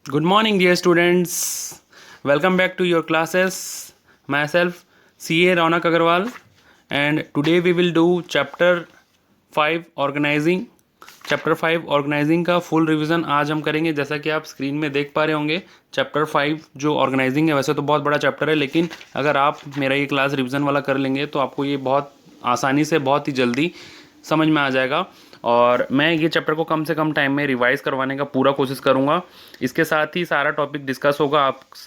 Good morning, dear students. Welcome back to your classes. Myself, CA Raunak Agarwal, and today we will do Chapter 5 Organizing. Chapter 5 organizing का full revision आज हम करेंगे। जैसा कि आप screen में देख पा रहे होंगे, चैप्टर 5 जो ऑर्गेनाइजिंग है, वैसे तो बहुत बड़ा चैप्टर है, लेकिन अगर आप मेरा ये क्लास रिवीजन वाला कर लेंगे तो आपको ये बहुत आसानी से बहुत ही जल्दी समझ में आ जाएगा। और मैं ये चैप्टर को कम से कम टाइम में रिवाइज करवाने का पूरा कोशिश करूँगा। इसके साथ ही सारा टॉपिक डिस्कस होगा,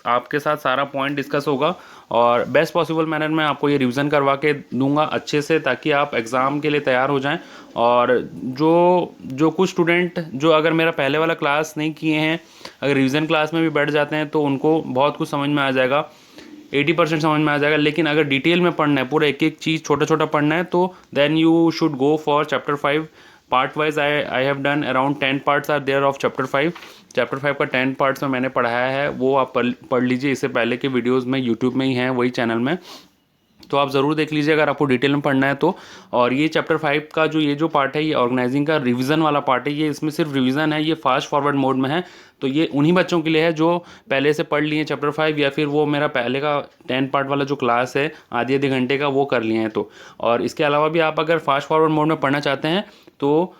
आपके साथ सारा पॉइंट डिस्कस होगा और बेस्ट पॉसिबल मैनर में आपको ये रिवीजन करवा के दूंगा अच्छे से, ताकि आप एग्ज़ाम के लिए तैयार हो जाएं। और जो जो कुछ स्टूडेंट जो अगर मेरा पहले वाला क्लास नहीं किए हैं, अगर रिवीजन क्लास में भी बैठ जाते हैं तो उनको बहुत कुछ समझ में आ जाएगा, 80% समझ में आ जाएगा। लेकिन अगर डिटेल में पढ़ना है, पूरा एक एक चीज़ छोटा छोटा पढ़ना है, तो then you should go for chapter 5 part wise. I have done around 10 parts are there of chapter 5। Chapter 5 का 10 पार्ट्स में मैंने पढ़ाया है, वो आप पढ़ लीजिए। इससे पहले के वीडियोज़ में यूट्यूब में ही हैं, वही चैनल में, तो आप ज़रूर देख लीजिए अगर आपको डिटेल में पढ़ना है तो। और ये चैप्टर 5 का जो पार्ट है, ये ऑर्गेनाइजिंग का रिवीजन वाला पार्ट है। ये इसमें सिर्फ रिवीजन है, ये फास्ट फॉरवर्ड मोड में है। तो ये उन्हीं बच्चों के लिए है जो पहले से पढ़ लिए चैप्टर 5, या फिर वो मेरा पहले का 10 पार्ट वाला जो क्लास है आधे घंटे का, वो कर लिए हैं तो। और इसके अलावा भी आप अगर फास्ट फॉरवर्ड मोड में पढ़ना चाहते हैं तो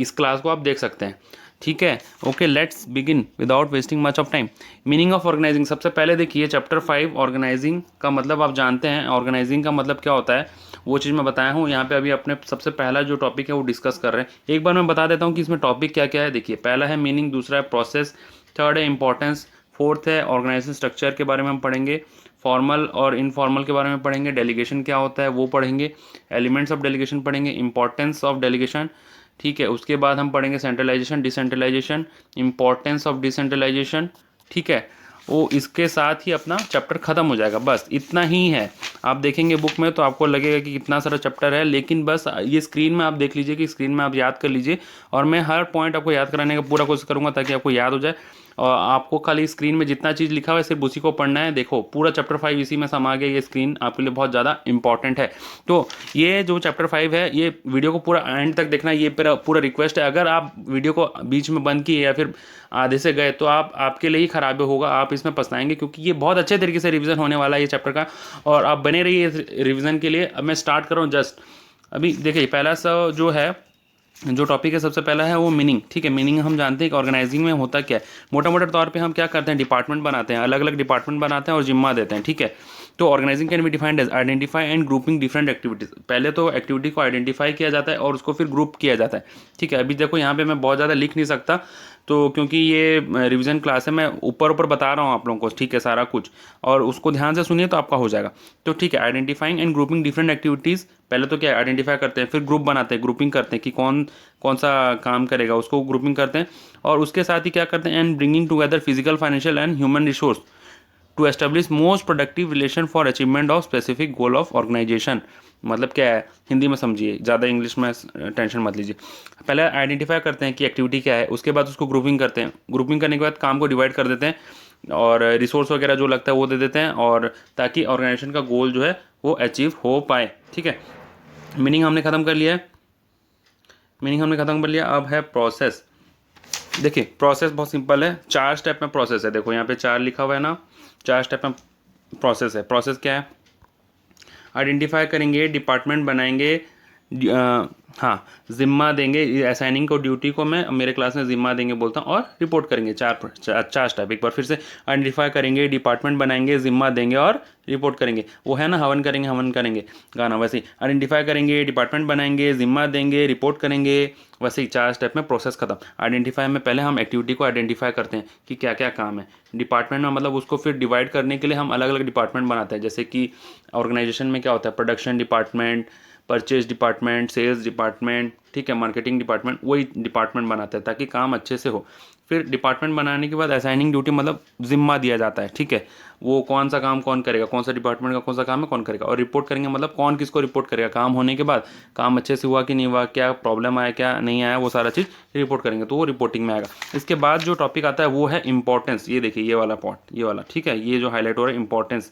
इस क्लास को आप देख सकते हैं। ठीक है, okay, let's begin without wasting much of time. Meaning of organizing, सबसे पहले देखिए चैप्टर 5 ऑर्गेनाइजिंग का मतलब आप जानते हैं। ऑर्गेनाइजिंग का मतलब क्या होता है वो चीज़ मैं बताया हूँ। यहाँ पे अभी अपने सबसे पहला जो टॉपिक है वो डिस्कस कर रहे हैं। एक बार मैं बता देता हूँ कि इसमें टॉपिक क्या क्या है। देखिए, पहला है मीनिंग, दूसरा है प्रोसेस, थर्ड है इंपॉर्टेंस, फोर्थ है ऑर्गेनाइजेशन स्ट्रक्चर के बारे में हम पढ़ेंगे, फॉर्मल और इनफॉर्मल के बारे में पढ़ेंगे, डेलीगेशन क्या होता है वो पढ़ेंगे, एलिमेंट्स ऑफ डेलीगेशन पढ़ेंगे, इंपॉर्टेंस ऑफ डेलीगेशन। ठीक है, उसके बाद हम पढ़ेंगे centralization, decentralization, importance of decentralization. ठीक है, वो इसके साथ ही अपना चैप्टर ख़त्म हो जाएगा। बस इतना ही है। आप देखेंगे बुक में तो आपको लगेगा कि कितना सारा चैप्टर है, लेकिन बस ये स्क्रीन में आप देख लीजिए, कि स्क्रीन में आप याद कर लीजिए। और मैं हर पॉइंट आपको याद कराने का पूरा कोशिश करूँगा ताकि आपको याद हो जाए। और आपको खाली स्क्रीन में जितना चीज़ लिखा हुआ है सिर्फ उसी को पढ़ना है। देखो, पूरा चैप्टर 5 इसी में समा गया। ये स्क्रीन आपके लिए बहुत ज़्यादा इंपॉर्टेंट है। तो ये जो चैप्टर 5 है, ये वीडियो को पूरा एंड तक देखना, ये पूरा रिक्वेस्ट है। अगर आप वीडियो को बीच में बंद किए या फिर आधे से गए तो आपके लिए ही खराब होगा, आप इसमें पछताएंगे, क्योंकि ये बहुत अच्छे तरीके से रिवीजन होने वाला है ये चैप्टर का। और आप बने रहिए रिवीजन के लिए। अब मैं स्टार्ट कर रहा हूँ जस्ट अभी। देखिए, पहला सा जो टॉपिक है, सबसे पहला है वो मीनिंग। ठीक है, मीनिंग हम जानते हैं कि ऑर्गेनाइजिंग में होता क्या है। मोटा मोटा तौर पे हम क्या करते हैं, डिपार्टमेंट बनाते हैं, अलग अलग डिपार्टमेंट बनाते हैं और जिम्मा देते हैं। ठीक है, तो organizing can be defined as identify and grouping different activities. पहले तो एक्टिविटी को आइडेंटिफाई किया जाता है और उसको फिर ग्रुप किया जाता है। ठीक है, अभी देखो यहाँ पे मैं बहुत ज़्यादा लिख नहीं सकता, तो क्योंकि ये रिवीजन क्लास है, मैं ऊपर ऊपर बता रहा हूँ आप लोगों को। ठीक है, सारा कुछ, और उसको ध्यान से सुनिए तो आपका हो जाएगा। तो ठीक है, identifying and grouping different activities. पहले तो क्या है, आइडेंटिफाई करते हैं, फिर ग्रुप बनाते हैं, ग्रुपिंग करते हैं कि कौन कौन सा काम करेगा, उसको ग्रुपिंग करते हैं। और उसके साथ ही क्या करते हैं, and bringing together physical, financial and human resource to establish most productive relation for achievement of specific goal of organization. मतलब क्या है, हिंदी में समझिए, ज़्यादा इंग्लिश में टेंशन मत लीजिए। पहले आइडेंटिफाई करते हैं कि एक्टिविटी क्या है, उसके बाद उसको ग्रुपिंग करते हैं, ग्रुपिंग करने के बाद काम को डिवाइड कर देते हैं और रिसोर्स वगैरह जो लगता है वो दे देते हैं, और ताकि ऑर्गेनाइजेशन का गोल जो है वो अचीव हो पाए। ठीक है, मीनिंग हमने ख़त्म कर लिया है। मीनिंग हमने ख़त्म कर लिया। अब है प्रोसेस। देखिए, प्रोसेस बहुत सिंपल है, 4 स्टेप में प्रोसेस है। देखो यहाँ पे 4 लिखा हुआ है ना, 4 स्टेप में प्रोसेस है। प्रोसेस क्या है, आइडेंटिफाई करेंगे, डिपार्टमेंट बनाएंगे, हाँ, जिम्मा देंगे, असाइनिंग को, ड्यूटी को मैं मेरे क्लास में जिम्मा देंगे बोलता हूँ, और रिपोर्ट करेंगे। चार स्टेप। एक बार फिर से, आइडेंटिफाई करेंगे, डिपार्टमेंट बनाएंगे, जिम्मा देंगे और रिपोर्ट करेंगे। वो है ना, हवन करेंगे, हवन करेंगे गाना, वैसे ही आइडेंटिफाई करेंगे, डिपार्टमेंट बनाएंगे, जिम्मा देंगे, रिपोर्ट करेंगे, वैसे ही 4 स्टेप में प्रोसेस खत्म। आइडेंटिफाई में पहले हम एक्टिविटी को आइडेंटिफाई करते हैं कि क्या क्या काम है। डिपार्टमेंट में मतलब उसको फिर डिवाइड करने के लिए हम अलग अलग डिपार्टमेंट बनाते हैं। जैसे कि ऑर्गेनाइजेशन में क्या होता है, production department, purchase department, sales department, ठीक है, मार्केटिंग डिपार्टमेंट, वही डिपार्टमेंट बनाते हैं ताकि काम अच्छे से हो। फिर डिपार्टमेंट बनाने के बाद असाइनिंग ड्यूटी, मतलब जिम्मा दिया जाता है। ठीक है, वो कौन सा काम कौन करेगा, कौन सा डिपार्टमेंट का कौन सा काम है कौन करेगा। और रिपोर्ट करेंगे, मतलब कौन किसको रिपोर्ट करेगा, काम होने के बाद काम अच्छे से हुआ कि नहीं हुआ, क्या प्रॉब्लम आया क्या नहीं आया, वो सारा चीज़ रिपोर्ट करेंगे, तो वो रिपोर्टिंग में आएगा। इसके बाद जो टॉपिक आता है वो है इंपॉर्टेंस। ये देखिए, ये वाला पार्ट, ये वाला, ठीक है, ये जो हाईलाइट हो रहा है इंपॉर्टेंस।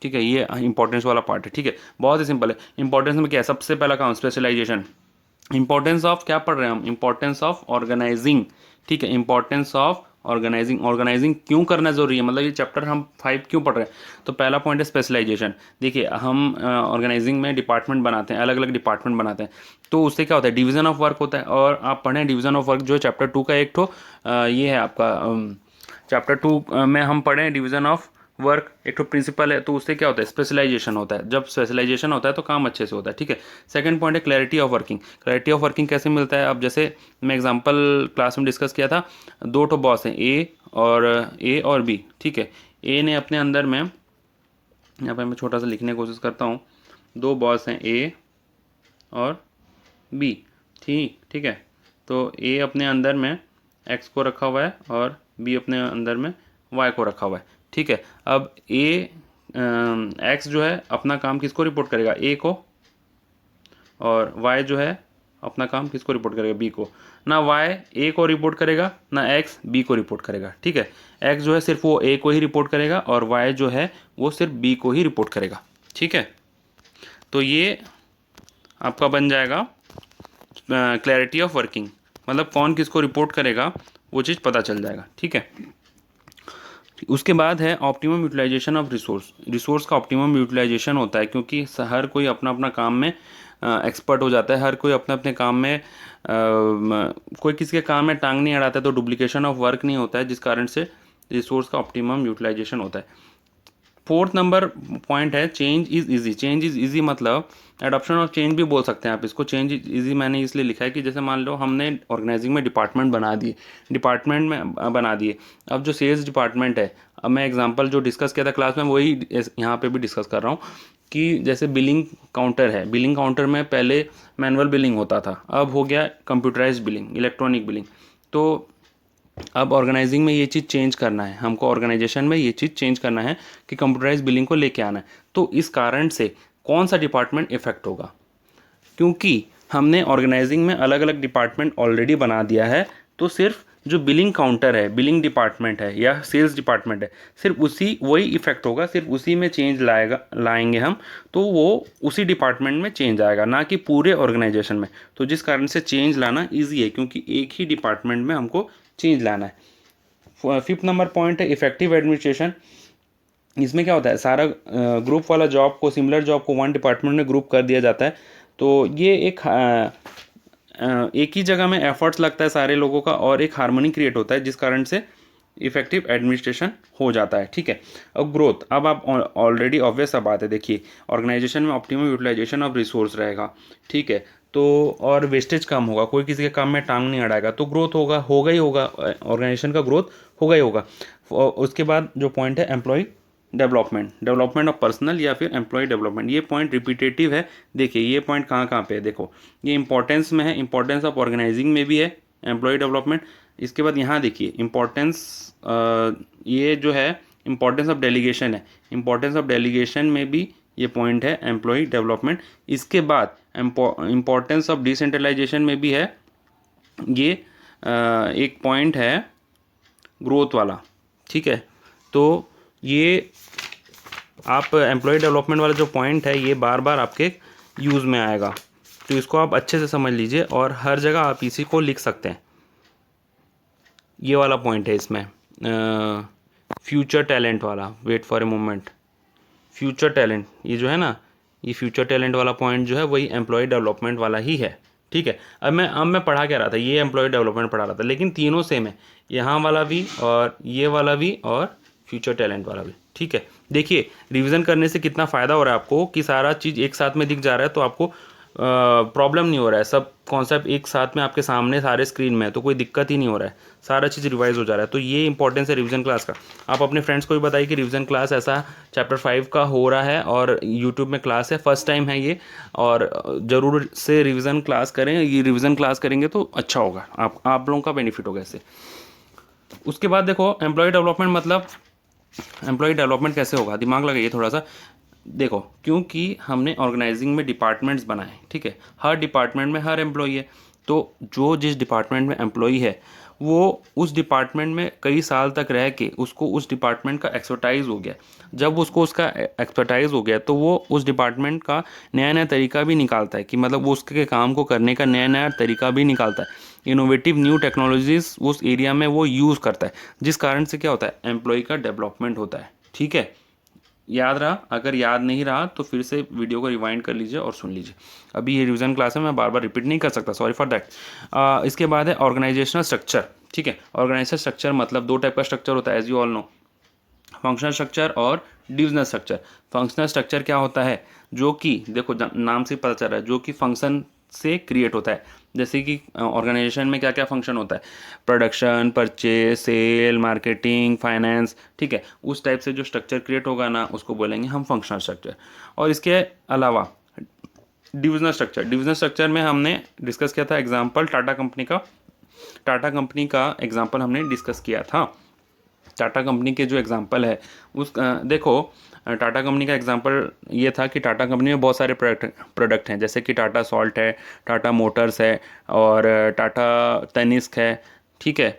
ठीक है, ये इंपॉर्टेंस वाला पार्ट है। ठीक है, बहुत ही सिंपल है। इंपॉर्टेंस में क्या है, सबसे पहला काम स्पेशलाइजेशन। इंपॉर्टेंस ऑफ क्या पढ़ रहे हैं हम, इंपॉर्टेंस ऑफ ऑर्गेनाइजिंग। ठीक है, इंपॉर्टेंस ऑफ ऑर्गेनाइजिंग क्यों करना ज़रूरी है, मतलब ये चैप्टर हम 5 क्यों पढ़ रहे हैं। तो पहला पॉइंट है स्पेशलाइजेशन। देखिए हम ऑर्गेनाइजिंग में डिपार्टमेंट बनाते हैं, अलग अलग डिपार्टमेंट बनाते हैं, तो उससे क्या होता है, डिवीज़न ऑफ वर्क होता है। और आप पढ़ें डिवीज़न ऑफ वर्क जो है चैप्टर 2 का एक ठो ये है आपका चैप्टर 2 में हम पढ़ें डिवीज़न ऑफ वर्क, एक तो प्रिंसिपल है, तो उससे क्या होता है, स्पेशलाइजेशन होता है। जब स्पेशलाइजेशन होता है तो काम अच्छे से होता है, ठीक है। सेकंड पॉइंट है clarity of working. Clarity of working कैसे मिलता है, अब जैसे मैं एग्जांपल क्लास में डिस्कस किया था, दो ठो बॉस हैं, ए और बी, ठीक है। ए ने अपने अंदर में, यहाँ पर मैं छोटा सा लिखने की कोशिश करता हूँ, दो बॉस हैं ए और बी, ठीक है। तो ए अपने अंदर में एक्स को रखा हुआ है और बी अपने अंदर में वाई को रखा हुआ है, ठीक है। अब एक्स जो है अपना काम किसको रिपोर्ट करेगा, ए को, और वाई जो है अपना काम किसको रिपोर्ट करेगा, बी को। ना वाई ए को रिपोर्ट करेगा, ना एक्स बी को रिपोर्ट करेगा, ठीक है। एक्स जो है सिर्फ वो ए को ही रिपोर्ट करेगा और वाई जो है वो सिर्फ बी को ही रिपोर्ट करेगा, ठीक है। तो ये आपका बन जाएगा क्लैरिटी ऑफ वर्किंग, मतलब कौन किसको रिपोर्ट करेगा वो चीज़ पता चल जाएगा, ठीक है। उसके बाद है ऑप्टिमम यूटिलाइजेशन ऑफ रिसोर्स का ऑप्टिमम यूटिलाइजेशन होता है, क्योंकि हर कोई अपना अपना काम में एक्सपर्ट हो जाता है, हर कोई अपने अपने काम में कोई किसी के काम में टांग नहीं अड़ाता है, तो डुप्लीकेशन ऑफ वर्क नहीं होता है, जिस कारण से रिसोर्स का ऑप्टिमम यूटिलाइजेशन होता है। फोर्थ नंबर पॉइंट है change is easy. Change is easy मतलब एडॉप्शन ऑफ चेंज भी बोल सकते हैं आप इसको। चेंज इज इजी मैंने इसलिए लिखा है कि जैसे मान लो हमने ऑर्गेनाइजिंग में डिपार्टमेंट बना दिए। अब जो सेल्स डिपार्टमेंट है, अब मैं एग्जांपल जो डिस्कस किया था क्लास में वही यहाँ पे भी डिस्कस कर रहा हूँ कि जैसे बिलिंग काउंटर है, बिलिंग काउंटर में पहले मैनुअल बिलिंग होता था, अब हो गया कंप्यूटराइज्ड बिलिंग, इलेक्ट्रॉनिक बिलिंग। तो अब ऑर्गेनाइजिंग में ये चीज़ चेंज करना है हमको, ऑर्गेनाइजेशन में ये चीज़ चेंज करना है कि कंप्यूटराइज बिलिंग को लेके आना है। तो इस कारण से कौन सा डिपार्टमेंट इफेक्ट होगा, क्योंकि हमने ऑर्गेनाइजिंग में अलग अलग डिपार्टमेंट ऑलरेडी बना दिया है, तो सिर्फ जो बिलिंग काउंटर है, बिलिंग डिपार्टमेंट है या सेल्स डिपार्टमेंट है, सिर्फ वही इफेक्ट होगा, सिर्फ उसी में चेंज लाएंगे हम, तो वो उसी डिपार्टमेंट में चेंज आएगा, ना कि पूरे ऑर्गेनाइजेशन में। तो जिस कारण से चेंज लाना ईजी है, क्योंकि एक ही डिपार्टमेंट में हमको चेंज लाना है। फिफ्थ नंबर पॉइंट है इफेक्टिव एडमिनिस्ट्रेशन। इसमें क्या होता है, सारा ग्रुप वाला जॉब को, सिमिलर जॉब को वन डिपार्टमेंट में ग्रुप कर दिया जाता है, तो ये एक ही जगह में एफर्ट्स लगता है सारे लोगों का और एक हार्मनी क्रिएट होता है, जिस कारण से इफेक्टिव एडमिनिस्ट्रेशन हो जाता है, ठीक है। अब ग्रोथ, अब आप ऑलरेडी ऑब्वियस सा बात है, देखिए ऑर्गेनाइजेशन में ऑप्टिमम यूटिलाइजेशन ऑफ रिसोर्स रहेगा, ठीक है, तो और वेस्टेज कम होगा, कोई किसी के काम में टांग नहीं अड़ाएगा, तो ग्रोथ होगा ही होगा, ऑर्गेनाइजेशन का ग्रोथ होगा ही होगा। उसके बाद जो पॉइंट है एम्प्लॉय डेवलपमेंट ऑफ पर्सनल या फिर एम्प्लॉय डेवलपमेंट, ये पॉइंट रिपीटेटिव है। देखिए ये पॉइंट कहाँ पे है, देखो ये इंपॉर्टेंस में है, इंपॉर्टेंस ऑफ ऑर्गेनाइजिंग में भी है एम्प्लॉय डेवलपमेंट। इसके बाद यहाँ देखिए इंपॉर्टेंस, ये जो है इंपॉर्टेंस ऑफ डेलीगेशन है, इंपॉर्टेंस ऑफ डेलीगेशन में भी ये पॉइंट है एम्प्लॉय डेवलपमेंट। इसके बाद इंपॉर्टेंस ऑफ डिसेंट्रलाइजेशन में भी है ये एक पॉइंट है ग्रोथ वाला, ठीक है। तो ये आप एम्प्लॉय डेवलपमेंट वाला जो पॉइंट है ये बार बार आपके यूज़ में आएगा, तो इसको आप अच्छे से समझ लीजिए और हर जगह आप इसी को लिख सकते हैं। ये वाला पॉइंट है इसमें फ्यूचर टैलेंट वाला, wait for a moment, future talent, ये जो है ना, ये फ्यूचर टैलेंट वाला पॉइंट जो है वही एम्प्लॉय डेवलपमेंट वाला ही है, ठीक है। अब मैं पढ़ा क्या रहा था, ये एम्प्लॉय डेवलपमेंट पढ़ा रहा था, लेकिन तीनों सेम है, यहाँ वाला भी और ये वाला भी और फ्यूचर टैलेंट वाला भी, ठीक है। देखिए रिवीजन करने से कितना फ़ायदा हो रहा है आपको कि सारा चीज़ एक साथ में दिख जा रहा है, तो आपको प्रॉब्लम नहीं हो रहा है, सब कॉन्सेप्ट एक साथ में आपके सामने सारे स्क्रीन में है, तो कोई दिक्कत ही नहीं हो रहा है, सारा चीज़ रिवाइज हो जा रहा है। तो ये इंपॉर्टेंस है रिवीजन क्लास का। आप अपने फ्रेंड्स को भी बताइए कि रिवीजन क्लास ऐसा चैप्टर 5 का हो रहा है और यूट्यूब में क्लास है, फर्स्ट टाइम है ये, और ज़रूर से रिवीजन क्लास करें, ये रिवीजन क्लास करेंगे तो अच्छा होगा, आप लोगों का बेनिफिट होगा इससे। उसके बाद देखो एम्प्लॉय डेवलपमेंट, मतलब एम्प्लॉय डेवलपमेंट कैसे होगा, दिमाग लगाइए थोड़ा सा। देखो क्योंकि हमने ऑर्गेनाइजिंग में डिपार्टमेंट्स बनाए, ठीक है, हर डिपार्टमेंट में हर एम्प्लॉई है, तो जो जिस डिपार्टमेंट में एम्प्लॉई है वो उस डिपार्टमेंट में कई साल तक रह के उसको उस डिपार्टमेंट का एक्सपर्टाइज हो गया। जब उसको उसका एक्सपर्टाइज हो गया तो वो उस डिपार्टमेंट का नया नया तरीका भी निकालता है, कि मतलब वो उसके काम को करने का नया नया तरीका भी निकालता है। इनोवेटिव न्यू टेक्नोलॉजीज उस एरिया में वो यूज़ करता है, जिस कारण से क्या होता है, एम्प्लॉय का डेवलपमेंट होता है। ठीक है, याद रहा? अगर याद नहीं रहा तो फिर से वीडियो को रिवाइंड कर लीजिए और सुन लीजिए। अभी ये रिवीजन क्लास है, मैं बार बार रिपीट नहीं कर सकता, सॉरी फॉर दैट। इसके बाद है ऑर्गेनाइजेशनल स्ट्रक्चर। ठीक है, ऑर्गेनाइजेशनल स्ट्रक्चर मतलब दो टाइप का स्ट्रक्चर होता है, as you all know, functional structure और डिविजनल स्ट्रक्चर। फंक्शनल स्ट्रक्चर क्या होता है, जो कि देखो नाम से पता चल रहा है, जो कि फंक्शन से क्रिएट होता है। जैसे कि ऑर्गेनाइजेशन में क्या क्या फंक्शन होता है, production, purchase, sale, marketing, finance. ठीक है, उस टाइप से जो स्ट्रक्चर क्रिएट होगा ना, उसको बोलेंगे हम फंक्शनल स्ट्रक्चर। और इसके अलावा डिविजनल स्ट्रक्चर, डिविजनल स्ट्रक्चर में हमने डिस्कस किया था एग्जाम्पल टाटा कंपनी का, टाटा कंपनी का एग्जाम्पल हमने डिस्कस किया था। टाटा कंपनी के जो एग्जांपल है उस देखो, टाटा कंपनी का एग्जांपल ये था कि टाटा कंपनी में बहुत सारे प्रोडक्ट हैं, जैसे कि टाटा सॉल्ट है, टाटा मोटर्स है, और टाटा तनिष्क है। ठीक है,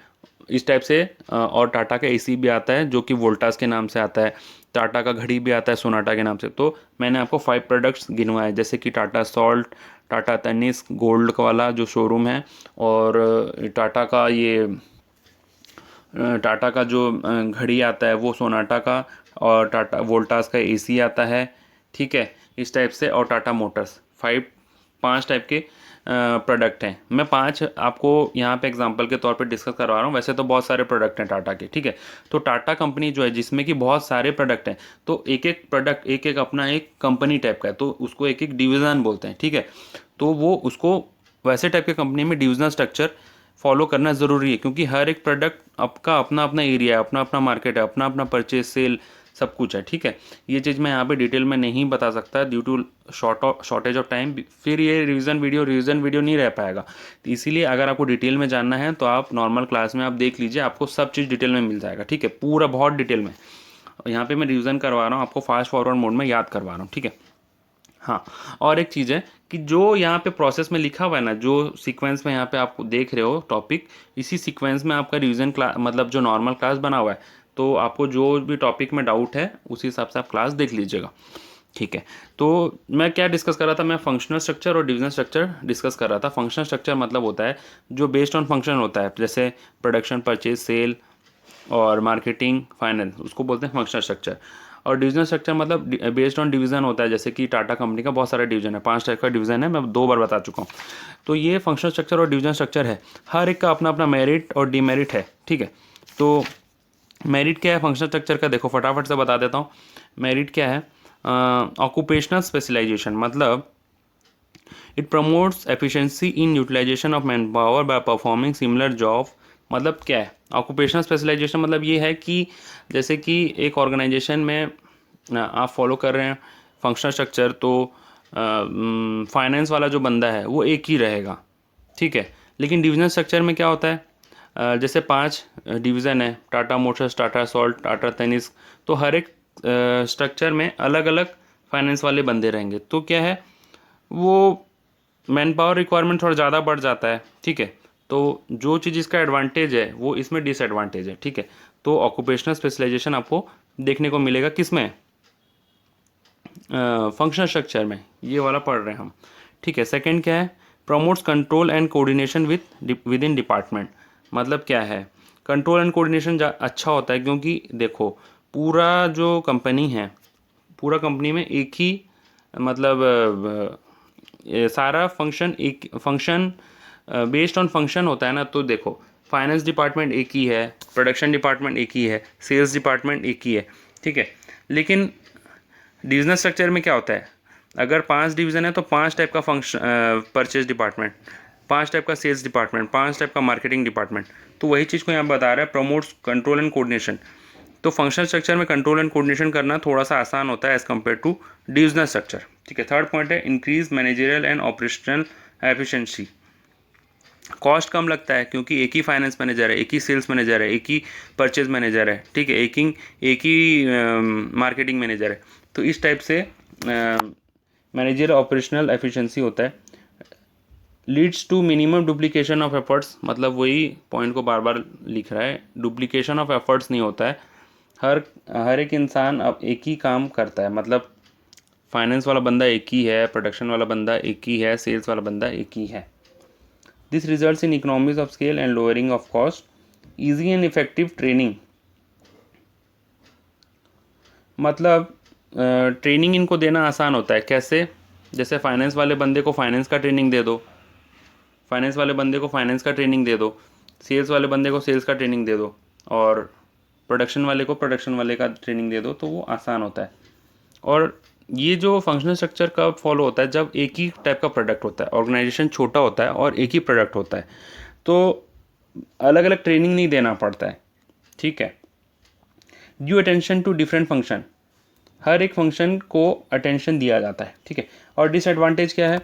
इस टाइप से और टाटा का एसी भी आता है जो कि वोल्टास के नाम से आता है, टाटा का घड़ी भी आता है सोनाटा के नाम से। तो मैंने आपको 5 प्रोडक्ट्स गिनवाए, जैसे कि टाटा सॉल्ट, टाटा तनिष्क गोल्ड वाला जो शोरूम है, और टाटा का ये टाटा का जो घड़ी आता है वो सोनाटा का, और टाटा वोल्टास का एसी आता है। ठीक है, इस टाइप से, और टाटा मोटर्स। 5 टाइप के प्रोडक्ट हैं। मैं 5 आपको यहाँ पे एग्जांपल के तौर पे डिस्कस करवा रहा हूँ, वैसे तो बहुत सारे प्रोडक्ट हैं टाटा के। ठीक है, तो टाटा कंपनी जो है जिसमें कि बहुत सारे प्रोडक्ट हैं, तो एक एक प्रोडक्ट एक एक अपना एक कंपनी टाइप का है, तो उसको एक एक डिवीज़न बोलते हैं। ठीक है, तो वो उसको वैसे टाइप के कंपनी में डिविजनल स्ट्रक्चर फॉलो करना ज़रूरी है, क्योंकि हर एक प्रोडक्ट आपका अपना अपना एरिया है, अपना अपना मार्केट है, अपना अपना परचेज सेल सब कुछ है। ठीक है, ये चीज़ मैं यहाँ पे डिटेल में नहीं बता सकता due to shortage of time, फिर ये रिवीजन वीडियो नहीं रह पाएगा। तो इसीलिए अगर आपको डिटेल में जानना है तो आप नॉर्मल क्लास में आप देख लीजिए, आपको सब चीज़ डिटेल में मिल जाएगा। ठीक है, पूरा बहुत डिटेल में। यहाँ पे मैं रिवीजन करवा रहा हूँ, आपको फास्ट फॉरवर्ड मोड में याद करवा रहा हूँ। ठीक है, हाँ, और एक चीज़ है कि जो यहाँ पे प्रोसेस में लिखा हुआ है ना, जो सीक्वेंस में यहाँ पे आप देख रहे हो टॉपिक, इसी सीक्वेंस में आपका रिवीजन क्लास मतलब जो नॉर्मल क्लास बना हुआ है, तो आपको जो भी टॉपिक में डाउट है उसी हिसाब से आप क्लास देख लीजिएगा। ठीक है, तो मैं क्या डिस्कस कर रहा था, मैं फंक्शनल स्ट्रक्चर और डिविजनल स्ट्रक्चर डिस्कस कर रहा था। फंक्शनल स्ट्रक्चर मतलब होता है जो बेस्ड ऑन फंक्शन होता है, जैसे प्रोडक्शन, परचेज, सेल और मार्केटिंग, फाइनेंस, उसको बोलते हैं फंक्शनल स्ट्रक्चर। और डिविजनल स्ट्रक्चर मतलब बेस्ड ऑन डिवीजन होता है, जैसे कि टाटा कंपनी का बहुत सारा डिवीजन है, 5 टाइप का डिवीजन है, मैं 2 बार बता चुका हूँ। तो ये फंक्शनल स्ट्रक्चर और डिविजनल स्ट्रक्चर है, हर एक का अपना अपना मेरिट और डीमेरिट है। ठीक है, तो मेरिट क्या है फंक्शनल स्ट्रक्चर का, देखो फटाफट से बता देता हूँ। मेरिट क्या है, ऑक्यूपेशनल स्पेशलाइजेशन, मतलब it promotes efficiency in utilization of man power by performing similar job. मतलब क्या है ऑक्यूपेशनल स्पेशलाइजेशन, मतलब ये है कि जैसे कि एक ऑर्गेनाइजेशन में आप फॉलो कर रहे हैं फंक्शनल स्ट्रक्चर, तो फाइनेंस वाला जो बंदा है वो एक ही रहेगा। ठीक है, लेकिन डिविजनल स्ट्रक्चर में क्या होता है, जैसे 5 डिवीज़न है, टाटा मोटर्स, टाटा सॉल्ट, टाटा तनिष्क, तो हर एक स्ट्रक्चर में अलग अलग फाइनेंस वाले बंदे रहेंगे, तो क्या है वो मैन पावर रिक्वायरमेंट थोड़ा ज़्यादा बढ़ जाता है। ठीक है, तो जो चीज़ इसका एडवांटेज है वो इसमें डिसएडवांटेज है। ठीक है, तो ऑक्यूपेशनल स्पेशलाइजेशन आपको देखने को मिलेगा किसमें, फंक्शनल स्ट्रक्चर में, ये वाला पढ़ रहे हैं हम। ठीक है, सेकंड क्या है, promotes control and coordination with in department. मतलब क्या है, कंट्रोल एंड कोऑर्डिनेशन अच्छा होता है, क्योंकि देखो पूरा जो कंपनी है, पूरा कंपनी में एक ही मतलब ये सारा फंक्शन एक फंक्शन बेस्ड ऑन फंक्शन होता है ना। तो देखो फाइनेंस डिपार्टमेंट एक ही है, प्रोडक्शन डिपार्टमेंट एक ही है, सेल्स डिपार्टमेंट एक ही है। ठीक है, लेकिन डिविजनल स्ट्रक्चर में क्या होता है, अगर 5 डिवीज़न है तो 5 टाइप का फंक्शन परचेज डिपार्टमेंट, 5 टाइप का सेल्स डिपार्टमेंट, 5 टाइप का मार्केटिंग डिपार्टमेंट। तो वही चीज़ को यहाँ बता रहा है, प्रमोट्स कंट्रोल एंड कोऑर्डिनेशन। तो फंक्शनल स्ट्रक्चर में कंट्रोल एंड कोऑर्डिनेशन करना थोड़ा सा आसान होता है as compare to divisional structure. ठीक है, थर्ड पॉइंट है increase managerial and operational efficiency. Cost कम लगता है क्योंकि एक ही फाइनेंस मैनेजर है, एक ही सेल्स मैनेजर है, एक ही परचेज मैनेजर है। ठीक है, एक ही मार्केटिंग मैनेजर है। तो इस टाइप से मैनेजर ऑपरेशनल एफिशिएंसी होता है। Leads to minimum duplication of efforts, मतलब वही पॉइंट को बार बार लिख रहा है, डुप्लीकेशन ऑफ एफर्ट्स नहीं होता है। हर एक इंसान अब एक ही काम करता है, मतलब फाइनेंस वाला बंदा एक ही है, प्रोडक्शन वाला बंदा एक ही है, सेल्स वाला बंदा एक ही है। This results in economies of scale and lowering of cost. Easy and effective training, मतलब ट्रेनिंग इनको देना आसान होता है. कैसे? जैसे फाइनेंस वाले बंदे को फाइनेंस का ट्रेनिंग दे दो, फाइनेंस वाले बंदे को फाइनेंस का ट्रेनिंग दे दो, सेल्स वाले बंदे को सेल्स का ट्रेनिंग दे दो, और प्रोडक्शन वाले को प्रोडक्शन वाले का ट्रेनिंग दे दो, तो वो आसान होता है. और ये जो फंक्शनल स्ट्रक्चर का फॉलो होता है जब एक ही टाइप का प्रोडक्ट होता है, ऑर्गेनाइजेशन छोटा होता है और एक ही प्रोडक्ट होता है, तो अलग अलग ट्रेनिंग नहीं देना पड़ता है. ठीक है. Due attention to different function, हर एक फंक्शन को अटेंशन दिया जाता है. ठीक है. और डिसएडवांटेज क्या है?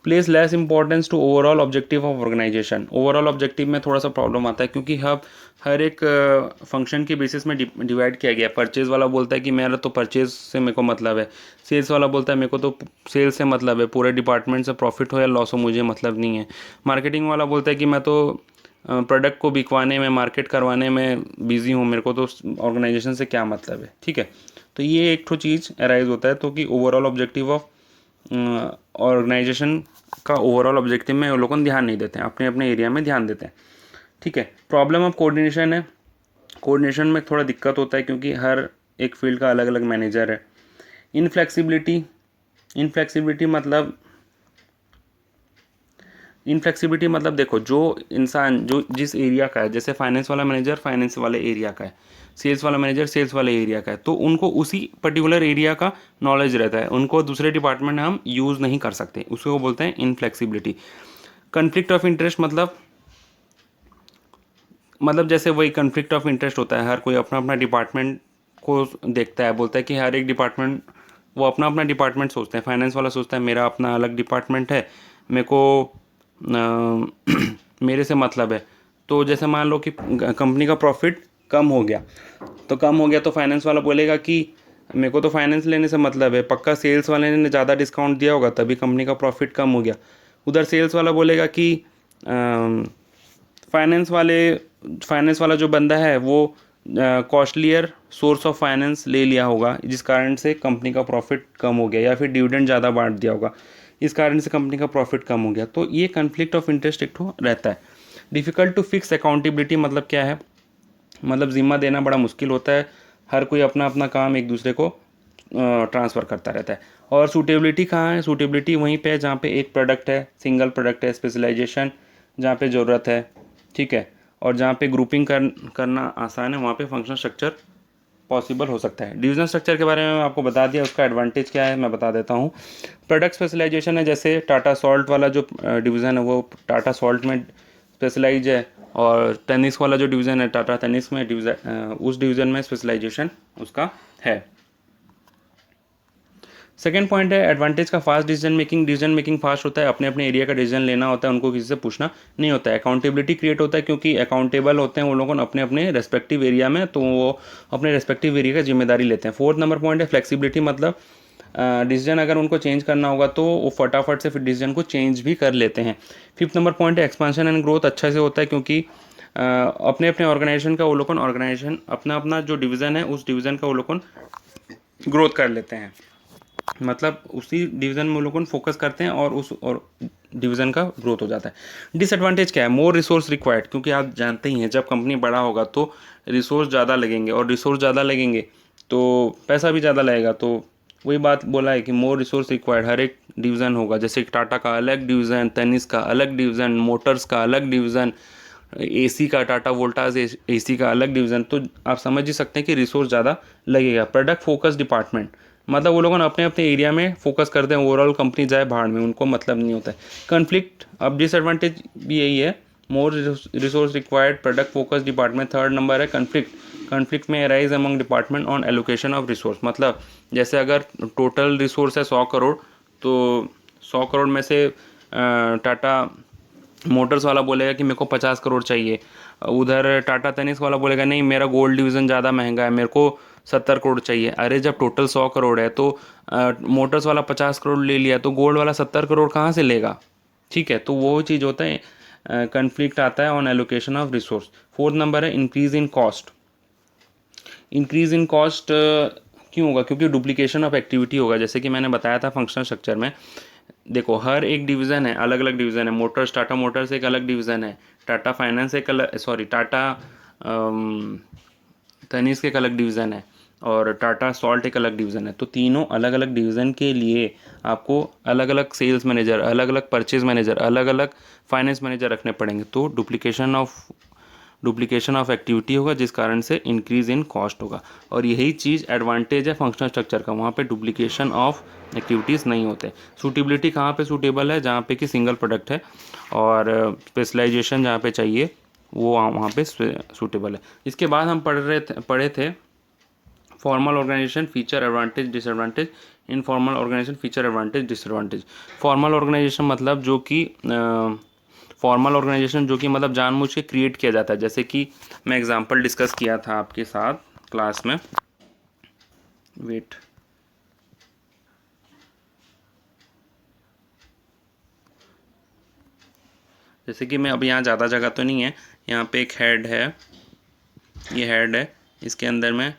Place less importance to overall objective of organization. Overall objective में थोड़ा सा प्रॉब्लम आता है क्योंकि हर एक फंक्शन के बेसिस में डिवाइड किया गया. परचेज वाला बोलता है कि मेरा तो परचेज से मेरे को मतलब है, सेल्स वाला बोलता है मेरे को तो सेल्स से मतलब है, पूरे डिपार्टमेंट से प्रॉफिट हो या लॉस हो मुझे मतलब नहीं है. मार्केटिंग वाला बोलता है कि मैं तो प्रोडक्ट को बिकवाने में, मार्केट करवाने में बिजी हूँ, मेरे को तो ऑर्गेनाइजेशन से क्या मतलब है. ठीक है. तो ये एक तो चीज़ अराइज होता है, तो कि ओवरऑल ऑब्जेक्टिव ऑफ ऑर्गेनाइजेशन का ओवरऑल ऑब्जेक्टिव में वो लोग ध्यान नहीं देते हैं, अपने अपने एरिया में ध्यान देते हैं. ठीक है. प्रॉब्लम ऑफ कोऑर्डिनेशन है. कोऑर्डिनेशन में थोड़ा दिक्कत होता है क्योंकि हर एक फील्ड का अलग अलग मैनेजर है. इनफ्लेक्सिबिलिटी, इनफ्लेक्सिबिलिटी मतलब देखो, जो इंसान जो जिस एरिया का है, जैसे फाइनेंस वाला मैनेजर फाइनेंस वाले एरिया का है, सेल्स वाला मैनेजर सेल्स वाले एरिया का है, तो उनको उसी पर्टिकुलर एरिया का नॉलेज रहता है, उनको दूसरे डिपार्टमेंट में हम यूज़ नहीं कर सकते, उसको बोलते हैं इनफ्लेक्सिबिलिटी. कन्फ्लिक्ट ऑफ इंटरेस्ट मतलब जैसे वही कन्फ्लिक्ट ऑफ इंटरेस्ट होता है, हर कोई अपना अपना डिपार्टमेंट को देखता है, बोलता है कि हर एक डिपार्टमेंट, वो अपना अपना डिपार्टमेंट सोचते हैं. फाइनेंस वाला सोचता है मेरा अपना अलग डिपार्टमेंट है, मेरे को मेरे से मतलब है. तो जैसे मान लो कि कंपनी का प्रॉफिट कम हो गया, तो फाइनेंस वाला बोलेगा कि मेरे को तो फाइनेंस लेने से मतलब है, पक्का सेल्स वाले ने ज़्यादा डिस्काउंट दिया होगा तभी कंपनी का प्रॉफिट कम हो गया. उधर सेल्स वाला बोलेगा कि फाइनेंस वाला जो बंदा है वो कॉस्टलियर सोर्स ऑफ फाइनेंस ले लिया होगा, जिस कारण से कंपनी का प्रॉफिट कम हो गया, या फिर डिविडेंड ज़्यादा बांट दिया होगा, इस कारण से कंपनी का प्रॉफिट कम हो गया. तो ये कन्फ्लिक्ट ऑफ इंटरेस्ट एक ठो रहता है. डिफ़िकल्ट टू फिक्स अकाउंटेबिलिटी मतलब क्या है? मतलब जिम्मा देना बड़ा मुश्किल होता है, हर कोई अपना अपना काम एक दूसरे को ट्रांसफ़र करता रहता है. और सूटेबिलिटी कहाँ है? सूटेबिलिटी वहीं पे है जहाँ पे एक प्रोडक्ट है, सिंगल प्रोडक्ट है. स्पेशलाइजेशन जहाँ पे ज़रूरत है. ठीक है. और जहाँ पे ग्रुपिंग करना आसान है, वहाँ पे फंक्शनल स्ट्रक्चर पॉसिबल हो सकता है. डिविजनल स्ट्रक्चर के बारे में मैं आपको बता दिया, उसका एडवांटेज क्या है मैं बता देता हूँ. प्रोडक्ट स्पेशलाइजेशन है, जैसे टाटा सॉल्ट वाला जो डिवीज़न है वो टाटा सॉल्ट में स्पेशलाइज है, और टेनिस वाला जो डिवीज़न है टाटा टेनिस में उस डिवीज़न में स्पेशलाइजेशन उसका है. सेकेंड पॉइंट है एडवांटेज का फास्ट डिसीजन मेकिंग फास्ट होता है, अपने अपने एरिया का डिसीजन लेना होता है, उनको किसी से पूछना नहीं होता है. अकाउंटेबिलिटी क्रिएट होता है क्योंकि अकाउंटेबल होते हैं वो लोग अपने अपने रेस्पेक्टिव एरिया में, तो वो अपने रेस्पेक्टिव एरिया का जिम्मेदारी लेते हैं. फोर्थ नंबर पॉइंट है फ्लेक्सिबिलिटी, मतलब डिसीजन अगर उनको चेंज करना होगा तो वो फटाफट से फिर डिसीजन को चेंज भी कर लेते हैं. फिफ्थ नंबर पॉइंट है एक्सपेंशन एंड ग्रोथ, अच्छा से होता है क्योंकि अपने अपने ऑर्गेनाइजेशन का वो लोग अपना अपना जो डिवीज़न है उस डिवीज़न का वो लोग ग्रोथ कर लेते हैं, मतलब उसी डिवीज़न में वो लोग फोकस करते हैं और डिवीज़न का ग्रोथ हो जाता है. डिसएडवांटेज क्या है? मोर रिसोर्स रिक्वायर्ड, क्योंकि आप जानते ही हैं जब कंपनी बड़ा होगा तो रिसोर्स ज़्यादा लगेंगे, और रिसोर्स ज़्यादा लगेंगे तो पैसा भी ज़्यादा लगेगा. तो वही बात बोला है कि मोर रिसोर्स रिक्वायर्ड, हर एक डिवीज़न होगा, जैसे टाटा का अलग डिवीज़न, टेनिस का अलग डिवीज़न, मोटर्स का अलग डिवीज़न, एसी का टाटा वोल्टास एसी का अलग डिवीज़न. तो आप समझ ही सकते हैं कि रिसोर्स ज़्यादा लगेगा. प्रोडक्ट फोकस डिपार्टमेंट, मतलब वो लोग अपने अपने एरिया में फोकस करते हैं, ओवरऑल कंपनी जाए भाड़ में उनको मतलब नहीं होता है. कन्फ्लिक्ट, अब डिसएडवांटेज भी यही है, more resource required, product focus department. Third number है conflict may arise among department on allocation of resource, मतलब जैसे अगर टोटल रिसोर्स है 100 करोड़, तो 100 करोड़ में से टाटा मोटर्स वाला बोलेगा कि मेरे को 50 करोड़ चाहिए, उधर टाटा टेनिस वाला बोलेगा नहीं मेरा गोल्ड डिवीज़न ज़्यादा महंगा है, मेरे को 70 करोड़ चाहिए. अरे जब टोटल 100 करोड़ है तो मोटर्स वाला 50 करोड़ ले लिया तो गोल्ड वाला 70 करोड़ कहाँ से लेगा? ठीक है. तो वो चीज़ होता है, कन्फ्लिक्ट आता है on allocation of resource. Fourth number है increase in cost. Increase in cost क्यों होगा? क्योंकि डुप्लीकेशन ऑफ एक्टिविटी होगा. जैसे कि मैंने बताया था फंक्शनल स्ट्रक्चर में देखो हर एक डिवीज़न है, अलग अलग डिवीज़न है। मोटर्स, टाटा मोटर्स एक अलग डिवीज़न है, टाटा फाइनेंस एक अलग, सॉरी टाटा तनिष्क एक अलग डिवीज़न है, और टाटा सॉल्ट एक अलग डिवीज़न है। तो तीनों अलग अलग डिवीज़न के लिए आपको अलग अलग सेल्स मैनेजर, अलग अलग परचेज मैनेजर, अलग अलग फाइनेंस मैनेजर रखने पड़ेंगे। तो डुप्लीकेशन ऑफ एक्टिविटी होगा, जिस कारण से इंक्रीज इन कॉस्ट होगा। और यही चीज़ एडवांटेज है फंक्शनल स्ट्रक्चर का, वहाँ पे डुप्लीकेशन ऑफ एक्टिविटीज़ नहीं होते। सूटेबिलिटी कहाँ पे सूटेबल है, जहाँ पे कि सिंगल प्रोडक्ट है, और स्पेशलाइजेशन जहाँ पे चाहिए वो वहाँ पे सूटेबल है। इसके बाद हम पढ़े थे formal organization, feature, advantage, disadvantage. Informal organization, feature, advantage, disadvantage. Formal organization मतलब जो कि फॉर्मल ऑर्गेनाइजेशन जो कि मतलब जानबूझ के क्रिएट किया जाता है। जैसे कि मैं एग्जांपल डिस्कस किया था आपके साथ क्लास में, वेट, जैसे कि मैं अब यहाँ ज़्यादा जगह तो नहीं है, यहाँ पे एक हेड है, ये हेड है, इसके अंदर में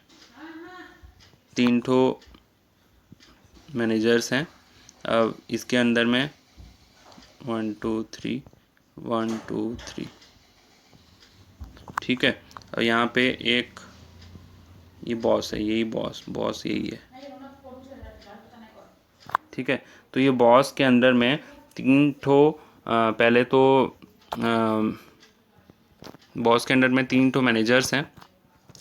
3 ठो मैनेजर्स हैं। अब इसके अंदर में 1 2 3 1 2 3, ठीक है। और यहाँ पे एक ये बॉस है, यही बॉस यही है, ठीक है। तो ये बॉस के अंदर में 3 ठो पहले तो बॉस के अंडर में 3 ठो मैनेजर्स हैं।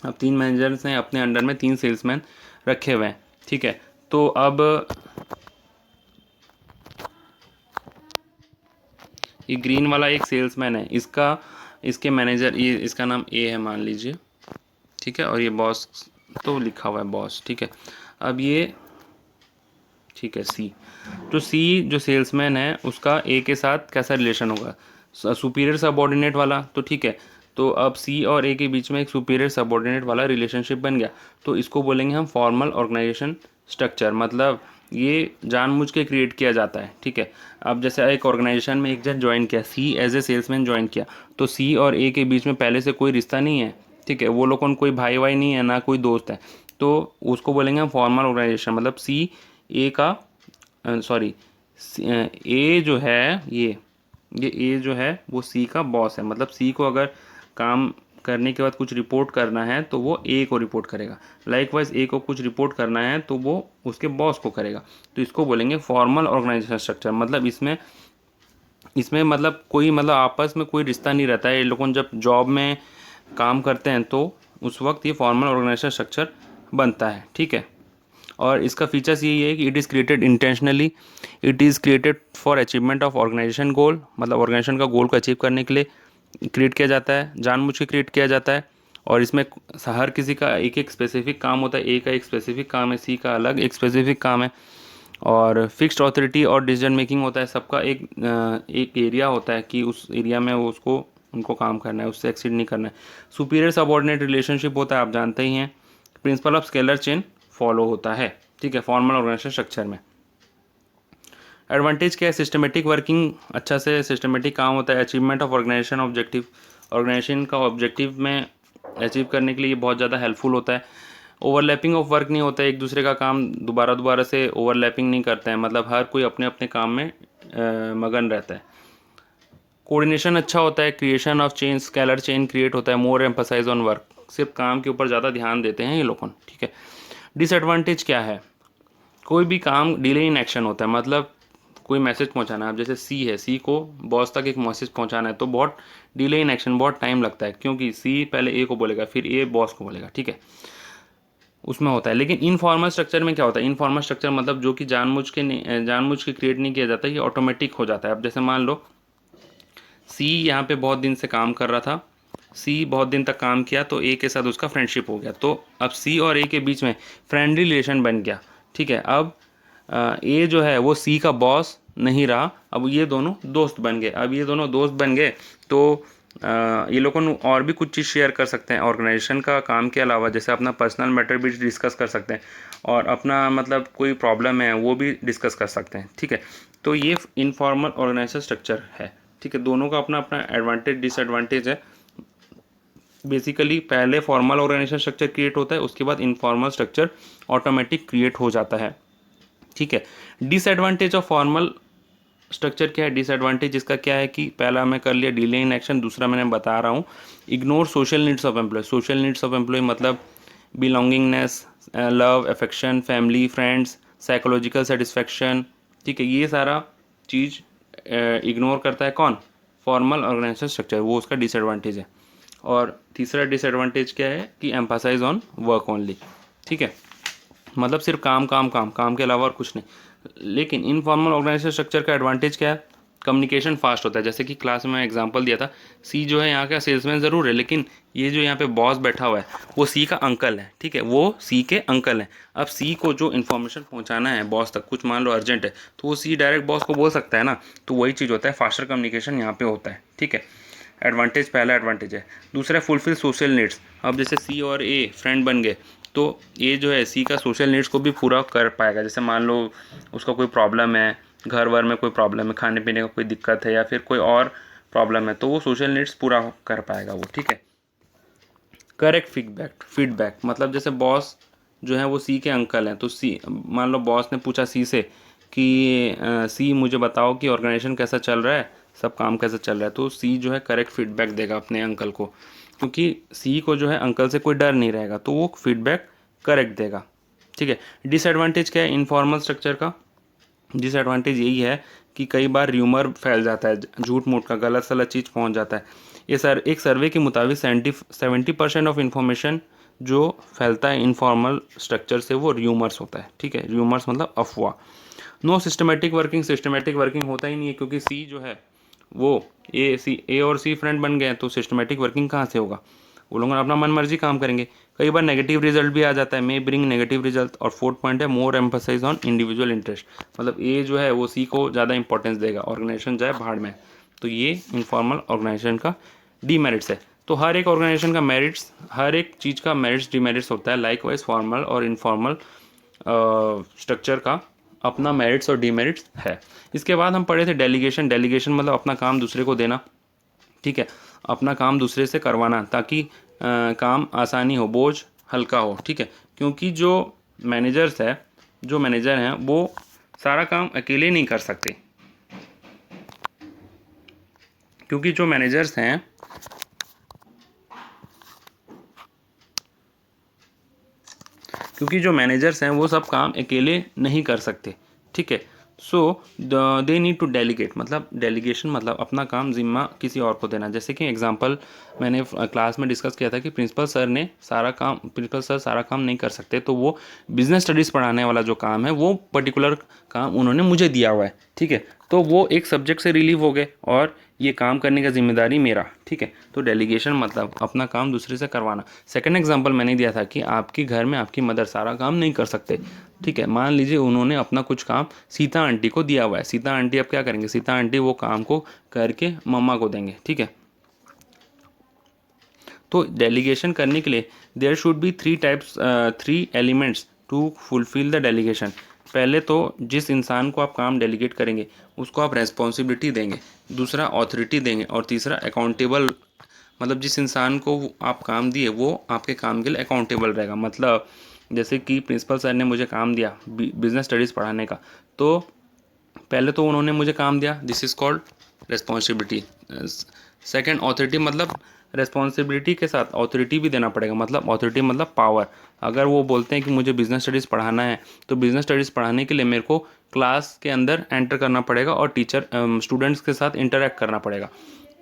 अब 3 मैनेजर्स हैं, अपने अंडर में 3 सेल्समैन रखे हुए हैं, ठीक है। तो अब ये ग्रीन वाला एक सेल्समैन है, इसके मैनेजर, ये इसका नाम ए है मान लीजिए, ठीक है। और ये बॉस तो लिखा हुआ है बॉस, ठीक है। अब ये, ठीक है, सी, तो सी जो सेल्समैन है उसका ए के साथ कैसा रिलेशन होगा, सुपीरियर सबऑर्डिनेट वाला, तो ठीक है। तो अब सी और ए के बीच में एक सुपीरियर सबऑर्डिनेट वाला रिलेशनशिप बन गया, तो इसको बोलेंगे हम फॉर्मल ऑर्गेनाइजेशन स्ट्रक्चर। मतलब ये जानबूझ के क्रिएट किया जाता है, ठीक है। अब जैसे एक ऑर्गेनाइजेशन में एक जन ज्वाइन किया, सी एज ए सेल्समैन ज्वाइन किया, तो सी और ए के बीच में पहले से कोई रिश्ता नहीं है, ठीक है। वो लोग कौन, कोई भाई वाई नहीं है, ना कोई दोस्त है, तो उसको बोलेंगे हम फॉर्मल ऑर्गेनाइजेशन। मतलब सी ए का, सॉरी, ए जो है ये ए जो है वो सी का बॉस है। मतलब सी को अगर काम करने के बाद कुछ रिपोर्ट करना है तो वो ए को रिपोर्ट करेगा, लाइकवाइज ए को कुछ रिपोर्ट करना है तो वो उसके बॉस को करेगा। तो इसको बोलेंगे फॉर्मल ऑर्गेनाइजेशन स्ट्रक्चर। मतलब इसमें इसमें मतलब कोई, मतलब आपस में कोई रिश्ता नहीं रहता है। ये लोग जब जॉब में काम करते हैं तो उस वक्त ये फॉर्मल ऑर्गेनाइजेशन स्ट्रक्चर बनता है, ठीक है। और इसका फीचर्स यही है कि it is created intentionally, it is created for achievement of organisation goal. मतलब ऑर्गेनाइजेशन का गोल को अचीव करने के लिए क्रिएट किया जाता है, जानबूझ के क्रिएट किया जाता है। और इसमें हर किसी का एक एक स्पेसिफिक काम होता है, ए का एक स्पेसिफिक काम है, सी का अलग एक स्पेसिफिक काम है। और फिक्स्ड ऑथोरिटी और डिसीजन मेकिंग होता है, सबका एक एरिया होता है कि उस एरिया में वो उसको उनको काम करना है, उससे एक्सीड नहीं करना है। सुपीरियर सबऑर्डिनेट रिलेशनशिप होता है, आप जानते ही हैं। Principle of scalar chain follow होता है, ठीक है, फॉर्मल ऑर्गेनाइजेशन स्ट्रक्चर में। एडवांटेज क्या है, सिस्टमेटिक वर्किंग, अच्छा से सिस्टमेटिक काम होता है। Achievement of organization objective, organization का ऑब्जेक्टिव में अचीव करने के लिए ये बहुत ज़्यादा हेल्पफुल होता है। ओवरलैपिंग ऑफ वर्क नहीं होता है, एक दूसरे का काम दोबारा से ओवरलैपिंग नहीं करते हैं। मतलब हर कोई अपने अपने काम में मगन रहता है। कोऑर्डिनेशन अच्छा होता है, creation of chain, scalar chain create होता है। मोर एम्फसाइज ऑन वर्क, सिर्फ काम के ऊपर ज़्यादा ध्यान देते हैं ये लोग, ठीक है। डिसएडवांटेज क्या है, कोई भी काम डिले इन एक्शन होता है। मतलब कोई मैसेज पहुंचाना है, अब जैसे सी है, सी को बॉस तक एक मैसेज पहुंचाना है तो बहुत डिले इन एक्शन, बहुत टाइम लगता है, क्योंकि सी पहले ए को बोलेगा, फिर ए बॉस को बोलेगा, ठीक है, उसमें होता है। लेकिन इनफॉर्मल स्ट्रक्चर में क्या होता है, इनफॉर्मल स्ट्रक्चर मतलब जो कि जानबूझ के क्रिएट नहीं किया जाता, ये ऑटोमेटिक हो जाता है। अब जैसे मान लो सी यहाँ पे बहुत दिन से काम कर रहा था, सी बहुत दिन तक काम किया, तो ए के साथ उसका फ्रेंडशिप हो गया, तो अब सी और ए के बीच में फ्रेंडली रिलेशन बन गया, ठीक है। अब ए जो है वो सी का बॉस नहीं रहा, अब ये दोनों दोस्त बन गए। अब ये दोनों दोस्त बन गए तो ये लोगों को और भी कुछ चीज़ शेयर कर सकते हैं ऑर्गेनाइजेशन का काम के अलावा, जैसे अपना पर्सनल मैटर भी डिस्कस कर सकते हैं, और अपना मतलब कोई प्रॉब्लम है वो भी डिस्कस कर सकते हैं, ठीक है। तो ये इनफॉर्मल ऑर्गेनाइजेशन स्ट्रक्चर है, ठीक है। दोनों का अपना अपना एडवांटेज डिसएडवांटेज है। बेसिकली पहले फॉर्मल ऑर्गेनाइजेशन स्ट्रक्चर क्रिएट होता है, उसके बाद इनफॉर्मल स्ट्रक्चर ऑटोमेटिक क्रिएट हो जाता है, ठीक है। डिसएडवांटेज ऑफ फॉर्मल स्ट्रक्चर क्या है, डिसएडवांटेज इसका क्या है कि पहला मैं कर लिया डिले इन एक्शन, दूसरा मैंने बता रहा हूँ ignore social needs of employ. Social needs of employ मतलब belongingness, love, affection, family, friends, psychological satisfaction, ठीक है, ये सारा चीज़ इग्नोर करता है कौन, फॉर्मल ऑर्गेनाइजेशन स्ट्रक्चर, वो उसका डिसएडवांटेज है। और तीसरा डिसएडवांटेज क्या है कि एम्फासाइज ऑन वर्क ओनली, ठीक है, मतलब सिर्फ काम काम काम काम के अलावा और कुछ नहीं। लेकिन इनफॉर्मल ऑर्गेनाइजेशन स्ट्रक्चर का एडवांटेज क्या है, कम्युनिकेशन फास्ट होता है। जैसे कि क्लास में एग्जांपल दिया था, सी जो है यहाँ का सेल्समैन ज़रूर है, लेकिन ये जो यहाँ पे बॉस बैठा हुआ है वो सी का अंकल है, ठीक है, वो सी के अंकल हैं। अब सी को जो इन्फॉर्मेशन पहुँचाना है बॉस तक, कुछ मान लो अर्जेंट है, तो वो सी डायरेक्ट बॉस को बोल सकता है ना, तो वही चीज़ होता है, फास्टर कम्युनिकेशन यहाँ पे होता है, ठीक है। एडवांटेज, पहला एडवांटेज है। दूसरा फुलफिल सोशल नीड्स। अब जैसे सी और ए फ्रेंड बन गए तो ए जो है सी का सोशल नीड्स को भी पूरा कर पाएगा। जैसे मान लो उसका कोई प्रॉब्लम है, घर वर में कोई प्रॉब्लम है, खाने पीने का कोई दिक्कत है या फिर कोई और प्रॉब्लम है, तो वो सोशल नीड्स पूरा कर पाएगा वो, ठीक है। करेक्ट फीडबैक मतलब जैसे बॉस जो है वो सी के अंकल हैं, तो सी मान लो बॉस ने पूछा सी से कि सी मुझे बताओ कि ऑर्गेनाइजेशन कैसा चल रहा है, सब काम कैसा चल रहा है, तो सी जो है करेक्ट फीडबैक देगा अपने अंकल को, क्योंकि सी को जो है अंकल से कोई डर नहीं रहेगा, तो वो फीडबैक करेक्ट देगा, ठीक है। डिसएडवांटेज क्या है इनफॉर्मल स्ट्रक्चर का, डिसएडवांटेज यही है कि कई बार र्यूमर फैल जाता है, झूठ मूठ का गलत सलत चीज़ पहुंच जाता है। ये सर एक सर्वे के मुताबिक 70% ऑफ इन्फॉर्मेशन जो फैलता है इनफॉर्मल स्ट्रक्चर से वो र्यूमर्स होता है, ठीक है, र्यूमर्स मतलब अफवाह। No systematic working, systematic working होता ही नहीं है, क्योंकि सी जो है वो ए और सी फ्रेंड बन गए हैं, तो सिस्टमेटिक वर्किंग कहाँ से होगा, वो लोग अपना मन मर्जी काम करेंगे। कई बार नेगेटिव रिजल्ट भी आ जाता है, मे ब्रिंग नेगेटिव रिजल्ट। और फोर्थ पॉइंट है मोर एम्फसाइज ऑन इंडिविजुअल इंटरेस्ट, मतलब ए जो है वो सी को ज़्यादा इंपॉर्टेंस देगा, ऑर्गेनाइजेशन जाए भाड़ में, तो ये इनफॉर्मल ऑर्गेनाइजेशन का डीमेरिट्स है। तो हर एक ऑर्गेनाइजेशन का मेरिट्स, हर एक चीज़ का मेरिट्स डीमेरिट्स होता है, लाइक वाइज फॉर्मल और इनफॉर्मल स्ट्रक्चर का अपना मेरिट्स और डीमेरिट्स है। इसके बाद हम पढ़े थे डेलीगेशन। डेलीगेशन मतलब अपना काम दूसरे को देना, ठीक है, अपना काम दूसरे से करवाना ताकि काम आसानी हो, बोझ हल्का हो, ठीक है, क्योंकि जो मैनेजर्स है, जो मैनेजर हैं वो सारा काम अकेले नहीं कर सकते, क्योंकि जो मैनेजर्स हैं वो सब काम अकेले नहीं कर सकते, ठीक है। सो दे नीड टू डेलीगेट, मतलब डेलीगेशन मतलब अपना काम जिम्मा किसी और को देना। जैसे कि एग्जांपल मैंने क्लास में डिस्कस किया था कि प्रिंसिपल सर सारा काम नहीं कर सकते, तो वो बिजनेस स्टडीज़ पढ़ाने वाला जो काम है वो पर्टिकुलर काम उन्होंने मुझे दिया हुआ है, ठीक है, तो वो एक सब्जेक्ट से रिलीव हो गए और ये काम करने का जिम्मेदारी मेरा, ठीक है। तो डेलीगेशन मतलब अपना काम दूसरे से करवाना। सेकंड एग्जांपल मैंने दिया था कि आपके घर में आपकी मदर सारा काम नहीं कर सकते, ठीक है, मान लीजिए उन्होंने अपना कुछ काम सीता आंटी को दिया हुआ है, सीता आंटी अब क्या करेंगे, सीता आंटी वो काम को करके मम्मा को देंगे, ठीक है। तो डेलीगेशन करने के लिए there should be three elements to fulfil the delegation. पहले तो जिस इंसान को आप काम डेलीगेट करेंगे उसको आप रेस्पॉन्सिबिलिटी देंगे, दूसरा ऑथोरिटी देंगे, और तीसरा अकाउंटेबल, मतलब जिस इंसान को आप काम दिए वो आपके काम के लिए अकाउंटेबल रहेगा। मतलब जैसे कि प्रिंसिपल सर ने मुझे काम दिया बिजनेस स्टडीज़ पढ़ाने का, तो पहले तो उन्होंने मुझे काम दिया, this is called responsibility. Second authority, मतलब रेस्पॉन्सिबिलिटी के साथ ऑथोरिटी भी देना पड़ेगा, मतलब ऑथोरिटी मतलब पावर। अगर वो बोलते हैं कि मुझे बिजनेस स्टडीज़ पढ़ाना है, तो बिजनेस स्टडीज़ पढ़ाने के लिए मेरे को क्लास के अंदर एंटर करना पड़ेगा और स्टूडेंट्स के साथ इंटरेक्ट करना पड़ेगा,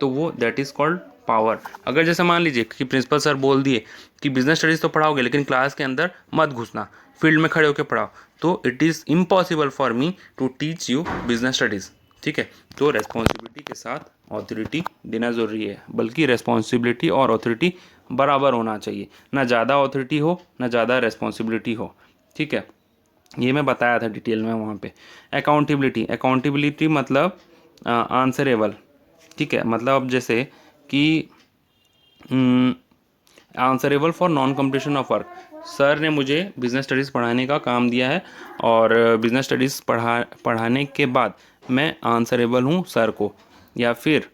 तो वो दैट इज़ कॉल्ड पावर। अगर जैसे मान लीजिए कि प्रिंसिपल सर बोल दिए कि बिजनेस स्टडीज़ तो पढ़ाओगे लेकिन क्लास के अंदर मत घुसना, फील्ड में खड़े होकर पढ़ाओ, तो it is impossible for me to teach you business studies, ठीक है। तो रेस्पॉन्सिबिलिटी के साथ ऑथोरिटी देना ज़रूरी है, बल्कि रेस्पॉन्सिबिलिटी और ऑथोरिटी बराबर होना चाहिए, ना ज़्यादा ऑथोरिटी हो ना ज़्यादा रेस्पॉन्सिबिलिटी हो, ठीक है। ये मैं बताया था डिटेल में वहाँ पे। अकाउंटेबिलिटी मतलब आंसरेबल, ठीक है, मतलब अब जैसे कि answerable for non completion of work. Sir ने मुझे बिजनेस स्टडीज़ पढ़ाने का काम दिया है और बिजनेस स्टडीज़ पढ़ाने के बाद मैं आंसरेबल हूँ सर को, या फिर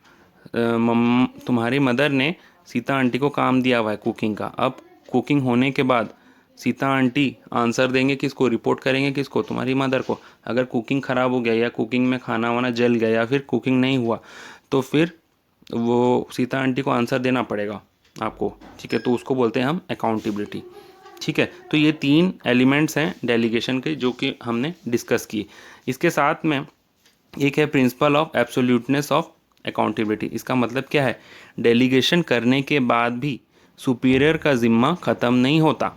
तुम्हारी मदर ने सीता आंटी को काम दिया हुआ है कुकिंग का, अब कुकिंग होने के बाद सीता आंटी आंसर देंगे किसको, रिपोर्ट करेंगे किसको, तुम्हारी मदर को। अगर कुकिंग ख़राब हो गया या कुकिंग में खाना वाना जल गया या फिर कुकिंग नहीं हुआ तो फिर वो सीता आंटी को आंसर देना पड़ेगा आपको, ठीक है। तो उसको बोलते हैं हम अकाउंटेबिलिटी, ठीक है। तो ये 3 एलिमेंट्स हैं डेलीगेशन के जो कि हमने डिस्कस किए। इसके साथ में एक है principle of absoluteness of accountability. इसका मतलब क्या है, डेलीगेशन करने के बाद भी सुपीरियर का ज़िम्मा ख़त्म नहीं होता,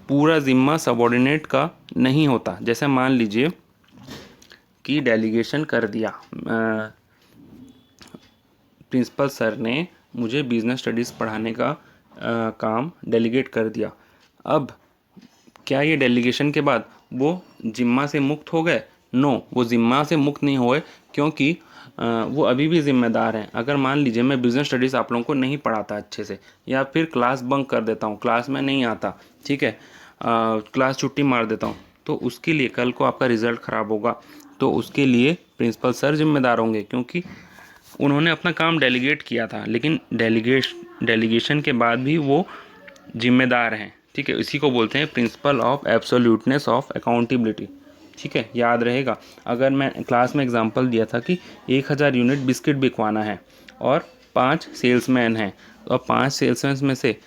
पूरा ज़िम्मा सबॉर्डिनेट का नहीं होता। जैसे मान लीजिए कि डेलीगेशन कर दिया, प्रिंसिपल सर ने मुझे बिज़नेस स्टडीज़ पढ़ाने का काम डेलीगेट कर दिया। अब क्या ये डेलीगेशन के बाद वो जिम्मा से मुक्त हो गए? नो, वो जिम्मा से मुक्त नहीं हुए, क्योंकि वो अभी भी जिम्मेदार हैं। अगर मान लीजिए मैं बिज़नेस स्टडीज़ आप लोगों को नहीं पढ़ाता अच्छे से, या फिर क्लास बंक कर देता हूँ, क्लास में नहीं आता, ठीक है, क्लास छुट्टी मार देता हूँ, तो उसके लिए कल को आपका रिज़ल्ट ख़राब होगा, तो उसके लिए प्रिंसिपल सर जिम्मेदार होंगे, क्योंकि उन्होंने अपना काम डेलीगेट किया था। लेकिन डेलीगेशन के बाद भी वो जिम्मेदार हैं, ठीक है। इसी को बोलते हैं principle of absoluteness of accountability, ठीक है, याद रहेगा। अगर मैं क्लास में एग्जांपल दिया था कि 1000 यूनिट बिस्किट बिकवाना है और 5 सेल्समैन हैं, और 5 सेल्समैन में से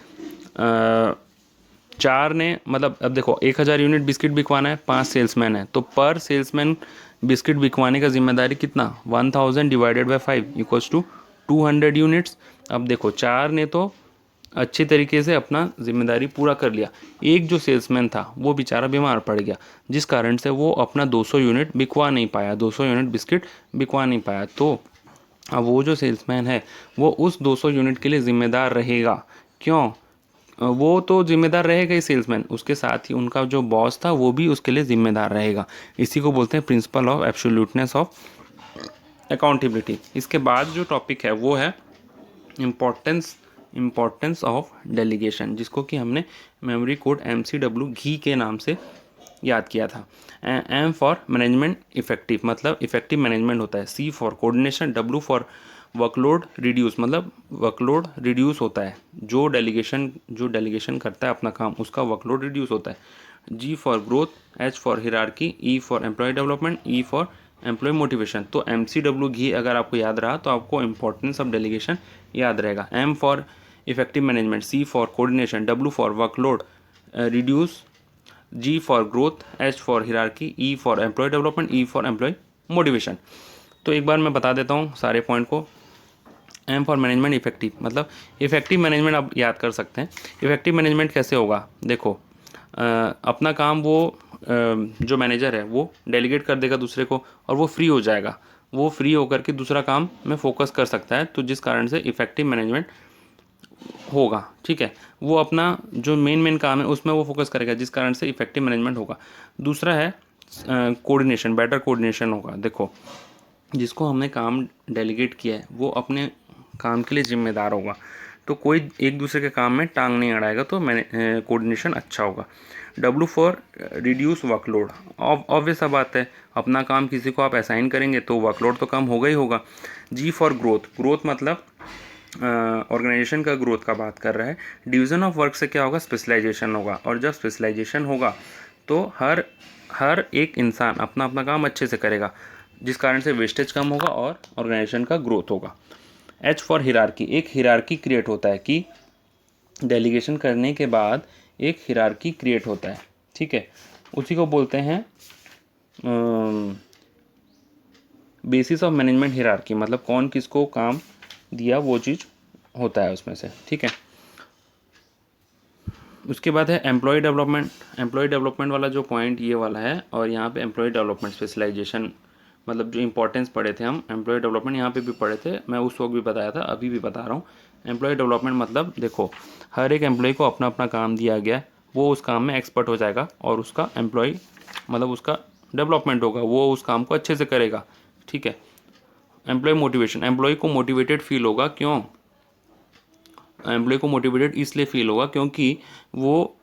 4 ने, मतलब अब देखो 1000 यूनिट बिस्किट बिकवाना है, 5 सेल्समैन हैं, तो पर सेल्समैन बिस्किट बिकवाने का जिम्मेदारी कितना, 1000 divided by 5 equals to 200 units. अब देखो 4 ने तो अच्छे तरीके से अपना जिम्मेदारी पूरा कर लिया, एक जो सेल्समैन था वो बेचारा बीमार पड़ गया, जिस कारण से वो अपना 200 यूनिट बिकवा नहीं पाया, 200 यूनिट बिस्किट बिकवा नहीं पाया। तो अब वो जो सेल्समैन है वो उस 200 यूनिट के लिए ज़िम्मेदार रहेगा। क्यों? वो तो जिम्मेदार रहेगा ही सेल्समैन, उसके साथ ही उनका जो बॉस था वो भी उसके लिए ज़िम्मेदार रहेगा। इसी को बोलते हैं principle of absoluteness of accountability. इसके बाद जो टॉपिक है वो है इम्पोर्टेंस ऑफ डेलीगेशन, जिसको कि हमने मेमोरी कोड MCW घी के नाम से याद किया था। M फॉर मैनेजमेंट इफेक्टिव, मतलब इफेक्टिव मैनेजमेंट होता है। C for coordination, W for workload reduce, मतलब वर्कलोड रिड्यूस होता है, जो डेलीगेशन करता है अपना काम उसका वर्कलोड रिड्यूस होता है। G for growth, H for hierarchy, E for employ development, E for employ motivation. तो MCW घी अगर आपको याद रहा तो आपको इंपॉर्टेंस ऑफ डेलीगेशन याद रहेगा। M for effective management, C for coordination, W for workload reduce, G for growth, H for hierarchy, E for employ development, E for employ motivation. तो एक बार मैं बता देता हूँ सारे पॉइंट को। M फॉर मैनेजमेंट इफेक्टिव, मतलब इफेक्टिव मैनेजमेंट आप याद कर सकते हैं। इफेक्टिव मैनेजमेंट कैसे होगा, देखो अपना काम वो जो मैनेजर है वो डेलीगेट कर देगा दूसरे को, और वो फ्री हो जाएगा, वो फ्री होकर के दूसरा काम में फोकस कर सकता है, तो जिस कारण से इफेक्टिव मैनेजमेंट होगा, ठीक है। वो अपना जो मेन काम है उसमें वो फोकस करेगा, जिस कारण से इफेक्टिव मैनेजमेंट होगा। दूसरा है कोऑर्डिनेशन, बेटर कोऑर्डिनेशन होगा। देखो जिसको हमने काम डेलीगेट किया है वो अपने काम के लिए जिम्मेदार होगा, तो कोई एक दूसरे के काम में टांग नहीं अड़ाएगा, तो कोऑर्डिनेशन अच्छा होगा। W for reduce workload, obvious सा बात है, अपना काम किसी को आप असाइन करेंगे तो वर्कलोड तो कम होगा ही होगा। G फॉर ग्रोथ, ग्रोथ मतलब ऑर्गेनाइजेशन का ग्रोथ का बात कर रहा है। डिवीज़न ऑफ वर्क से क्या होगा, स्पेशलाइजेशन होगा, और जब स्पेशलाइजेशन होगा तो हर एक इंसान अपना अपना काम अच्छे से करेगा, जिस कारण से वेस्टेज कम होगा और ऑर्गेनाइजेशन का ग्रोथ होगा। H फॉर हिरार्की, एक हिरार्की क्रिएट होता है कि डेलीगेशन करने के बाद एक हिरार्की क्रिएट होता है, ठीक है, उसी को बोलते हैं बेसिस ऑफ मैनेजमेंट हिरार्की, मतलब कौन किसको काम दिया वो चीज़ होता है उसमें से, ठीक है। उसके बाद है एम्प्लॉय डेवलपमेंट। एम्प्लॉय डेवलपमेंट वाला जो पॉइंट ये वाला है, और यहाँ पे एम्प्लॉय डेवलपमेंट स्पेशलाइजेशन, मतलब जो इंपॉर्टेंस पढ़े थे हम, एम्प्लॉय डेवलपमेंट यहाँ पे भी पढ़े थे, मैं उस वक्त भी बताया था, अभी भी बता रहा हूँ। एम्प्लॉय डेवलपमेंट मतलब देखो हर एक एम्प्लॉय को अपना अपना काम दिया गया, वो उस काम में एक्सपर्ट हो जाएगा, और उसका एम्प्लॉय मतलब उसका डेवलपमेंट होगा, वो उस काम को अच्छे से करेगा, ठीक है। एम्प्लॉय मोटिवेशन, एम्प्लॉय को मोटिवेटेड फील होगा, क्यों? एम्प्लॉय को मोटिवेटेड इसलिए फील होगा क्योंकि वो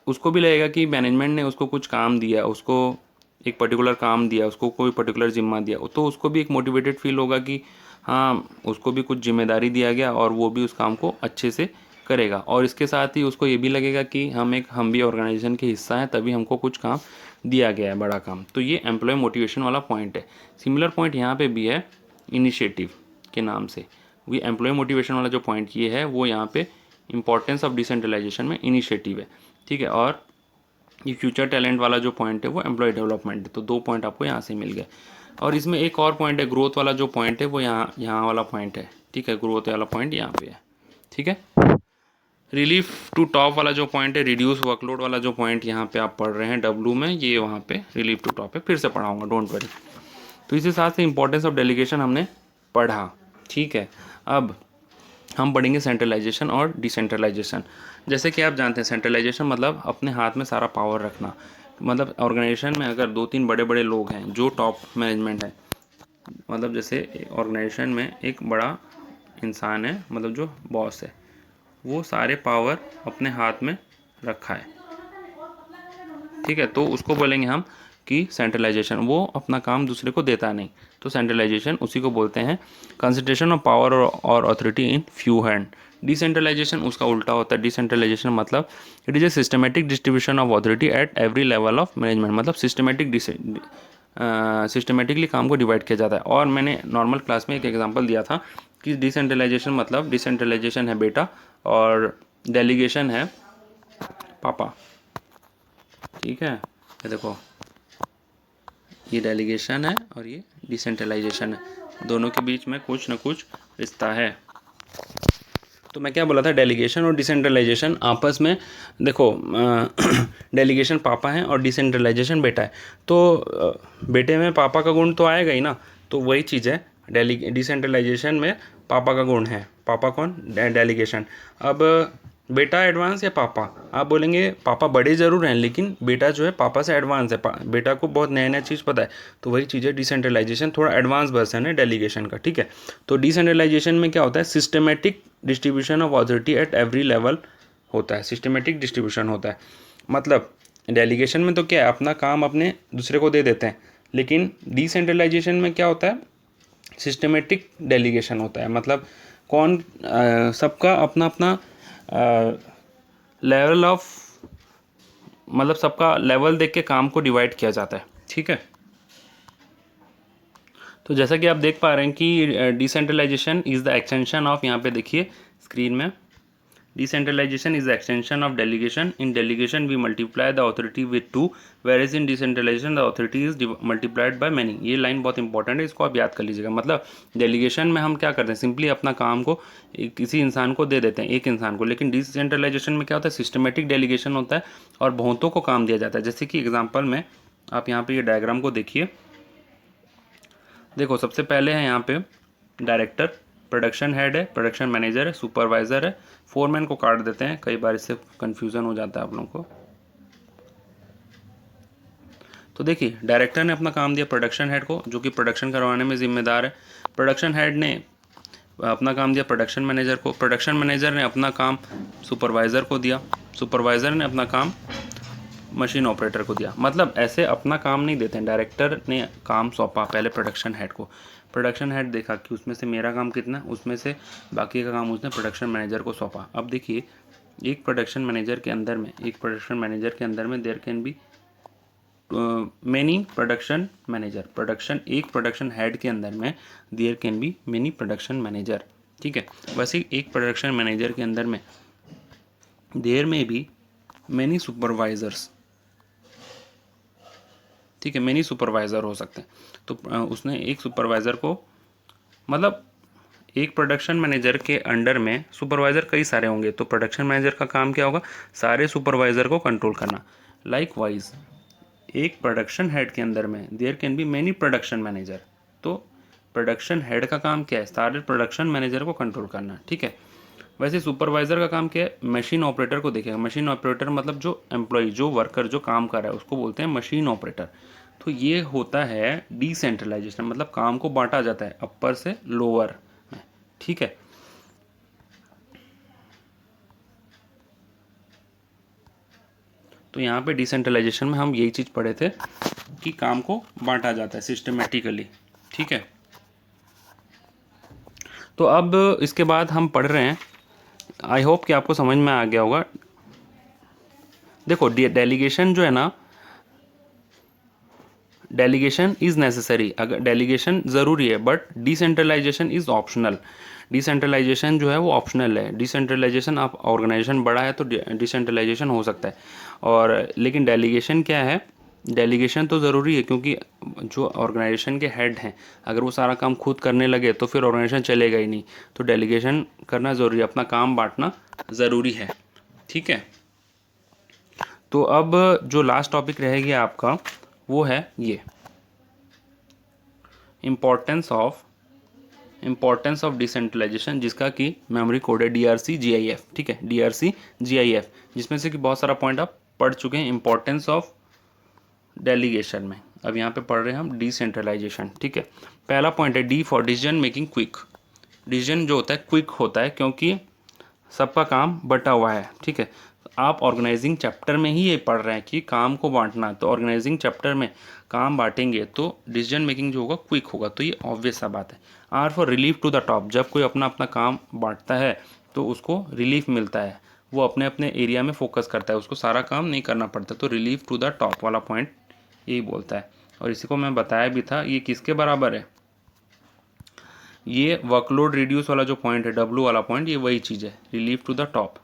उसको भी लगेगा कि मैनेजमेंट ने उसको कुछ काम दिया, उसको एक पर्टिकुलर काम दिया, उसको कोई पर्टिकुलर जिम्मा दिया, तो उसको भी एक मोटिवेटेड फील होगा कि हाँ उसको भी कुछ जिम्मेदारी दिया गया और वो भी उस काम को अच्छे से करेगा, और इसके साथ ही उसको ये भी लगेगा कि हम भी ऑर्गेनाइजेशन के हिस्सा हैं, तभी हमको कुछ काम दिया गया है, बड़ा काम। तो ये एम्प्लॉय मोटिवेशन वाला पॉइंट है। सिमिलर पॉइंट यहाँ पे भी है इनिशिएटिव के नाम से। वो एम्प्लॉय मोटिवेशन वाला जो पॉइंट ये है वो यहाँ पे इंपॉर्टेंस ऑफ डिसेंट्रलाइजेशन में इनिशिएटिव है, ठीक है। और ये फ्यूचर टैलेंट वाला जो पॉइंट है वो एम्प्लॉय डेवलपमेंट है। तो 2 पॉइंट आपको यहाँ से मिल गए। और इसमें एक और पॉइंट है, ग्रोथ वाला जो पॉइंट है वो यहाँ वाला पॉइंट है, ठीक है। ग्रोथ वाला पॉइंट यहाँ पे है, ठीक है। रिलीफ टू टॉप वाला जो पॉइंट है, रिड्यूस वर्कलोड वाला जो पॉइंट यहाँ पे आप पढ़ रहे हैं डब्लू में, ये वहाँ पे रिलीफ टू टॉप है। फिर से पढ़ाऊँगा, डोंट वरी। तो इसी साथ से इंपॉर्टेंस ऑफ डेलीगेशन हमने पढ़ा, ठीक है। अब हम पढ़ेंगे सेंट्रलाइजेशन और डिसेंट्रलाइजेशन। जैसे कि आप जानते हैं सेंट्रलाइजेशन मतलब अपने हाथ में सारा पावर रखना। मतलब ऑर्गेनाइजेशन में अगर 2-3 बड़े बड़े लोग हैं जो टॉप मैनेजमेंट है, मतलब जैसे ऑर्गेनाइजेशन में एक बड़ा इंसान है, मतलब जो बॉस है, वो सारे पावर अपने हाथ में रखा है, ठीक है। तो उसको बोलेंगे हम कि सेंट्रलाइजेशन, वो अपना काम दूसरे को देता नहीं। तो सेंट्रलाइजेशन उसी को बोलते हैं कंसंट्रेशन ऑफ पावर और authority in few hand. Decentralization उसका उल्टा होता है। डिसेंट्रलाइजेशन मतलब it is a systematic distribution of authority at every level of management. मतलब सिस्टमेटिकली काम को डिवाइड किया जाता है। और मैंने नॉर्मल क्लास में एक एग्जांपल दिया था कि डिसेंट्रलाइजेशन मतलब डिसेंट्रलाइजेशन है बेटा और डेलीगेशन है पापा, ठीक है। ये देखो, ये डेलीगेशन है और ये डिसेंट्रलाइजेशन है, दोनों के बीच में कुछ ना कुछ रिश्ता है। तो मैं क्या बोला था, डेलीगेशन और डिसेंट्रलाइजेशन आपस में, देखो डेलीगेशन पापा है और डिसेंट्रलाइजेशन बेटा है। तो बेटे में पापा का गुण तो आएगा ही ना। तो वही चीज़ है, डिसेंट्रलाइजेशन में पापा का गुण है। पापा कौन? डेलीगेशन। अब बेटा एडवांस या पापा? आप बोलेंगे पापा बड़े ज़रूर हैं, लेकिन बेटा जो है पापा से एडवांस है। बेटा को बहुत नया नया चीज़ पता है। तो वही चीज़ है डिसेंट्रलाइजेशन, थोड़ा एडवांस वर्जन है डेलीगेशन का, ठीक है। तो डिसेंट्रलाइजेशन में क्या होता है, systematic distribution of authority at every level होता है। सिस्टमेटिक डिस्ट्रीब्यूशन होता है। मतलब डेलीगेशन में तो क्या है, अपना काम अपने दूसरे को दे देते हैं, लेकिन डिसेंट्रलाइजेशन में क्या होता है, सिस्टमेटिक डेलीगेशन होता है। मतलब कौन सबका अपना अपना लेवल ऑफ, मतलब सबका लेवल देख के काम को डिवाइड किया जाता है, ठीक है। तो जैसा कि आप देख पा रहे हैं कि decentralization is the extension of, यहाँ पे देखिए स्क्रीन में, decentralization is the extension of delegation. In delegation we multiply the authority with 2, where in decentralization the authority is multiplied by many. ये लाइन बहुत इंपॉर्टेंट है, इसको आप याद कर लीजिएगा। मतलब डेलीगेशन में हम क्या करते हैं, सिंपली अपना काम को किसी इंसान को दे देते हैं, एक इंसान को। लेकिन डिसेंट्रलाइजेशन में क्या होता है, सिस्टमेटिक डेलीगेशन होता है और बहुतों को काम दिया जाता है। जैसे कि एग्जाम्पल में आप यहाँ पे ये डायग्राम को देखिए, देखो सबसे पहले है यहाँ पे डायरेक्टर, प्रोडक्शन हेड है, प्रोडक्शन मैनेजर है, सुपरवाइजर है, फोरमैन को काट देते हैं, कई बार इससे कंफ्यूजन हो जाता है आप लोगों को। तो देखिए डायरेक्टर ने अपना काम दिया प्रोडक्शन हेड को, जो कि प्रोडक्शन करवाने में जिम्मेदार है। प्रोडक्शन हेड ने अपना काम दिया प्रोडक्शन मैनेजर को, प्रोडक्शन मैनेजर ने अपना काम सुपरवाइज़र को दिया, सुपरवाइज़र ने अपना काम मशीन ऑपरेटर को दिया। मतलब ऐसे अपना काम नहीं देते हैं, डायरेक्टर ने काम सौंपा पहले प्रोडक्शन हेड को, प्रोडक्शन हेड देखा कि उसमें से मेरा काम कितना, उसमें से बाकी का काम उसने प्रोडक्शन मैनेजर को सौंपा। अब देखिए एक प्रोडक्शन मैनेजर के अंदर में there can be many production manager. एक प्रोडक्शन हेड के अंदर में there can be many production manager, ठीक है। वैसे एक प्रोडक्शन मैनेजर के अंदर में देयर में भी मेनी सुपरवाइजर्स, ठीक है, मेनी सुपरवाइज़र हो सकते हैं। तो उसने एक सुपरवाइज़र को, मतलब एक प्रोडक्शन मैनेजर के अंडर में सुपरवाइज़र कई सारे होंगे, तो प्रोडक्शन मैनेजर का काम क्या होगा, सारे सुपरवाइज़र को कंट्रोल करना। लाइक वाइज एक प्रोडक्शन हेड के अंदर में there can be many production manager. तो प्रोडक्शन हेड का काम क्या है, सारे प्रोडक्शन मैनेजर को कंट्रोल करना, ठीक है। वैसे सुपरवाइज़र का काम क्या है, मशीन ऑपरेटर को देखेगा। मशीन ऑपरेटर मतलब जो एम्प्लॉय, जो वर्कर, जो काम कर रहा है उसको बोलते हैं मशीन ऑपरेटर। तो ये होता है डिसेंट्रलाइजेशन, मतलब काम को बांटा जाता है अपर से लोअर में, ठीक है। तो यहाँ पे डिसेंट्रलाइजेशन में हम यही चीज़ पढ़े थे कि काम को बांटा जाता है सिस्टमेटिकली, ठीक है। तो अब इसके बाद हम पढ़ रहे हैं आई होप कि आपको समझ में आ गया होगा। देखो डेलीगेशन जो है ना, डेलीगेशन इज़ नेसेसरी, अगर डेलीगेशन ज़रूरी है, but decentralization is optional. Decentralization जो है वो ऑप्शनल है। डिसेंट्रलाइजेशन, आप ऑर्गेनाइजेशन बड़ा है तो डिसेंट्रलाइजेशन हो सकता है, और लेकिन डेलीगेशन क्या है, डेलीगेशन तो ज़रूरी है, क्योंकि जो ऑर्गेनाइजेशन के हेड हैं अगर वो सारा काम खुद करने लगे तो फिर ऑर्गेनाइजेशन चलेगा ही नहीं। तो डेलीगेशन करना ज़रूरी है, अपना काम बांटना ज़रूरी है। ठीक है, तो अब जो लास्ट टॉपिक रहेगी आपका वो है ये इम्पोर्टेंस ऑफ डिसेंट्रलाइजेशन, जिसका कि मेमोरी कोड है DRC-GIF। ठीक है, DRC-GIF, जिसमें से कि बहुत सारा पॉइंट आप पढ़ चुके हैं इम्पोर्टेंस ऑफ डेलीगेशन में। अब यहाँ पे पढ़ रहे हैं हम डिसेंट्रलाइजेशन। ठीक है, पहला पॉइंट है D for decision making quick. Decision जो होता है क्विक होता है, क्योंकि सबका काम बटा हुआ है। ठीक है, आप ऑर्गेनाइजिंग चैप्टर में ही ये पढ़ रहे हैं कि काम को बांटना है, तो ऑर्गेनाइजिंग चैप्टर में काम बांटेंगे तो डिसीजन मेकिंग जो होगा क्विक होगा, तो ये ऑब्वियस सा बात है। R for relief to the top, जब कोई अपना अपना काम बांटता है तो उसको रिलीफ मिलता है, वो अपने अपने एरिया में फोकस करता है, उसको सारा काम नहीं करना पड़ता, तो रिलीफ टू द टॉप वाला पॉइंट यही बोलता है। और इसी को मैं बताया भी था, ये किसके बराबर है, ये वर्कलोड रिड्यूस वाला जो पॉइंट है, W वाला पॉइंट, ये वही चीज़ है, रिलीफ टू द टॉप।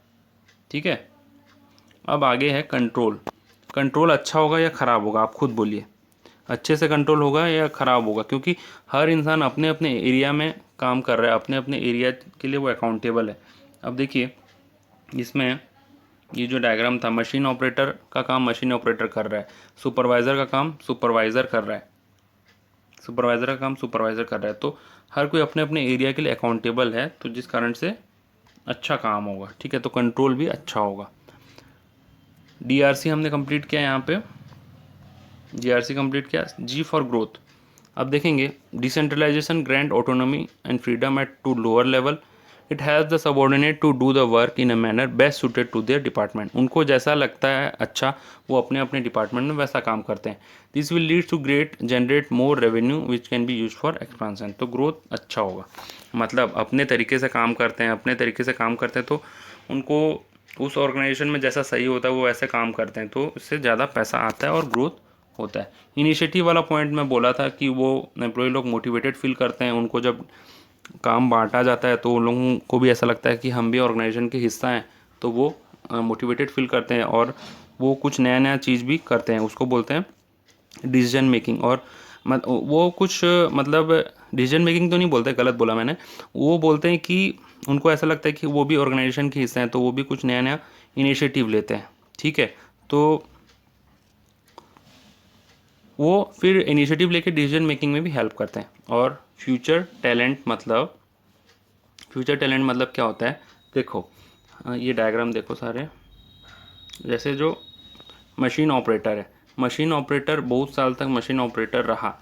ठीक है, अब आगे है कंट्रोल। कंट्रोल अच्छा होगा या ख़राब होगा, आप खुद बोलिए। अच्छे से कंट्रोल होगा या ख़राब होगा, क्योंकि हर इंसान अपने अपने एरिया में काम कर रहा है, अपने अपने एरिया के लिए वो अकाउंटेबल है। अब देखिए इसमें ये जो डायग्राम था, मशीन ऑपरेटर का काम मशीन ऑपरेटर कर रहा है, सुपरवाइज़र का काम सुपरवाइज़र कर रहा है, सुपरवाइज़र का काम सुपरवाइज़र कर रहा है, तो हर कोई अपने अपने एरिया के लिए अकाउंटेबल है, तो जिस कारण से अच्छा काम होगा। ठीक है, तो कंट्रोल भी अच्छा होगा। DRC हमने कंप्लीट किया, यहाँ पे DRC कंप्लीट किया। G फॉर ग्रोथ, अब देखेंगे decentralization grand autonomy and freedom at to lower level, it has the subordinate to do the work in a manner best suited to their department. उनको जैसा लगता है अच्छा, वो अपने अपने डिपार्टमेंट में वैसा काम करते हैं। This will lead to generate more revenue which can be use for expansion, तो ग्रोथ अच्छा होगा। मतलब अपने तरीके से काम करते हैं, अपने तरीके से काम करते हैं, तो उनको उस ऑर्गेनाइजेशन में जैसा सही होता है वो वैसे काम करते हैं, तो इससे ज़्यादा पैसा आता है और ग्रोथ होता है। इनिशिएटिव वाला पॉइंट मैं बोला था कि वो एम्प्लॉय लोग मोटिवेटेड फील करते हैं, उनको जब काम बांटा जाता है तो उन लोगों को भी ऐसा लगता है कि हम भी ऑर्गेनाइजेशन के हिस्सा हैं, तो वो मोटिवेटेड फील करते हैं और वो कुछ नया नया चीज़ भी करते हैं, उसको बोलते हैं डिसीजन मेकिंग। और वो कुछ मतलब डिसीजन मेकिंग तो नहीं बोलते, गलत बोला मैंने, वो बोलते हैं कि उनको ऐसा लगता है कि वो भी ऑर्गेनाइजेशन के हिस्से हैं, तो वो भी कुछ नया नया इनिशिएटिव लेते हैं। ठीक है, तो वो फिर इनिशिएटिव लेके डिसीजन मेकिंग में भी हेल्प करते हैं। और फ्यूचर टैलेंट मतलब क्या होता है, देखो ये डायग्राम देखो सारे, जैसे जो मशीन ऑपरेटर है, मशीन ऑपरेटर बहुत साल तक मशीन ऑपरेटर रहा,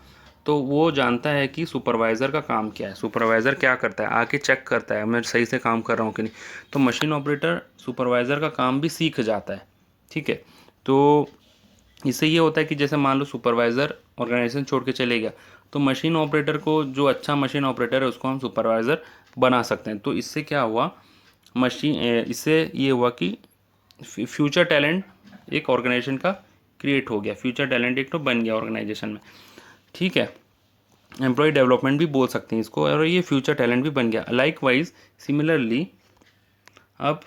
तो वो जानता है कि सुपरवाइज़र का काम क्या है, सुपरवाइज़र क्या करता है, आके चेक करता है मैं सही से काम कर रहा हूँ कि नहीं, तो मशीन ऑपरेटर सुपरवाइज़र का काम भी सीख जाता है। ठीक है, तो इससे ये होता है कि जैसे मान लो सुपरवाइज़र ऑर्गेनाइजेशन छोड़ के चले गया, तो मशीन ऑपरेटर को, जो अच्छा मशीन ऑपरेटर है उसको हम सुपरवाइज़र बना सकते हैं। तो इससे क्या हुआ, इससे ये हुआ कि फ्यूचर टैलेंट एक ऑर्गेनाइजेशन का क्रिएट हो गया, फ्यूचर टैलेंट एक तो बन गया ऑर्गेनाइजेशन में। ठीक है, एम्प्लॉय डेवलपमेंट भी बोल सकते हैं इसको, और ये फ्यूचर टैलेंट भी बन गया। लाइकवाइज सिमिलरली अब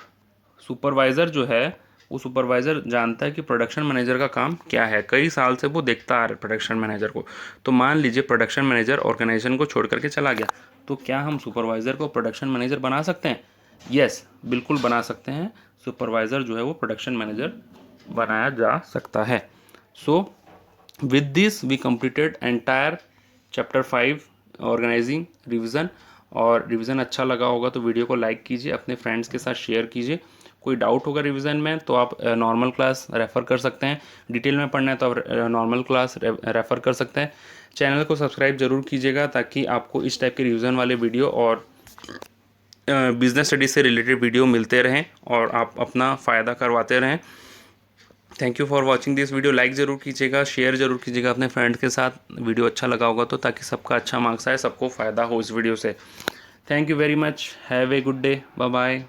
सुपरवाइज़र जो है, वो सुपरवाइज़र जानता है कि प्रोडक्शन मैनेजर का काम क्या है, कई साल से वो देखता आ रहा है प्रोडक्शन मैनेजर को। तो मान लीजिए प्रोडक्शन मैनेजर ऑर्गेनाइजेशन को छोड़ करके चला गया, तो क्या हम सुपरवाइज़र को प्रोडक्शन मैनेजर बना सकते हैं? यस, बिल्कुल बना सकते हैं, सुपरवाइज़र जो है वो प्रोडक्शन मैनेजर बनाया जा सकता है। So with this we completed entire chapter 5 organizing revision. और रिवीजन अच्छा लगा होगा तो वीडियो को लाइक कीजिए, अपने फ्रेंड्स के साथ शेयर कीजिए। कोई डाउट होगा रिवीजन में तो आप नॉर्मल क्लास रेफ़र कर सकते हैं, डिटेल में पढ़ना है तो आप नॉर्मल क्लास रेफ़र कर सकते हैं। चैनल को सब्सक्राइब ज़रूर कीजिएगा ताकि आपको इस टाइप के रिवीजन वाले वीडियो और बिजनेस स्टडीज़ से रिलेटेड वीडियो मिलते रहें और आप अपना फ़ायदा करवाते रहें। Thank you for watching this video. Like ज़रूर कीजिएगा, शेयर ज़रूर कीजिएगा अपने फ्रेंड्स के साथ, वीडियो अच्छा लगा होगा तो, ताकि सबका अच्छा मार्क्स आए, सबको फ़ायदा हो इस वीडियो से। Thank you very much, have a good day, bye bye.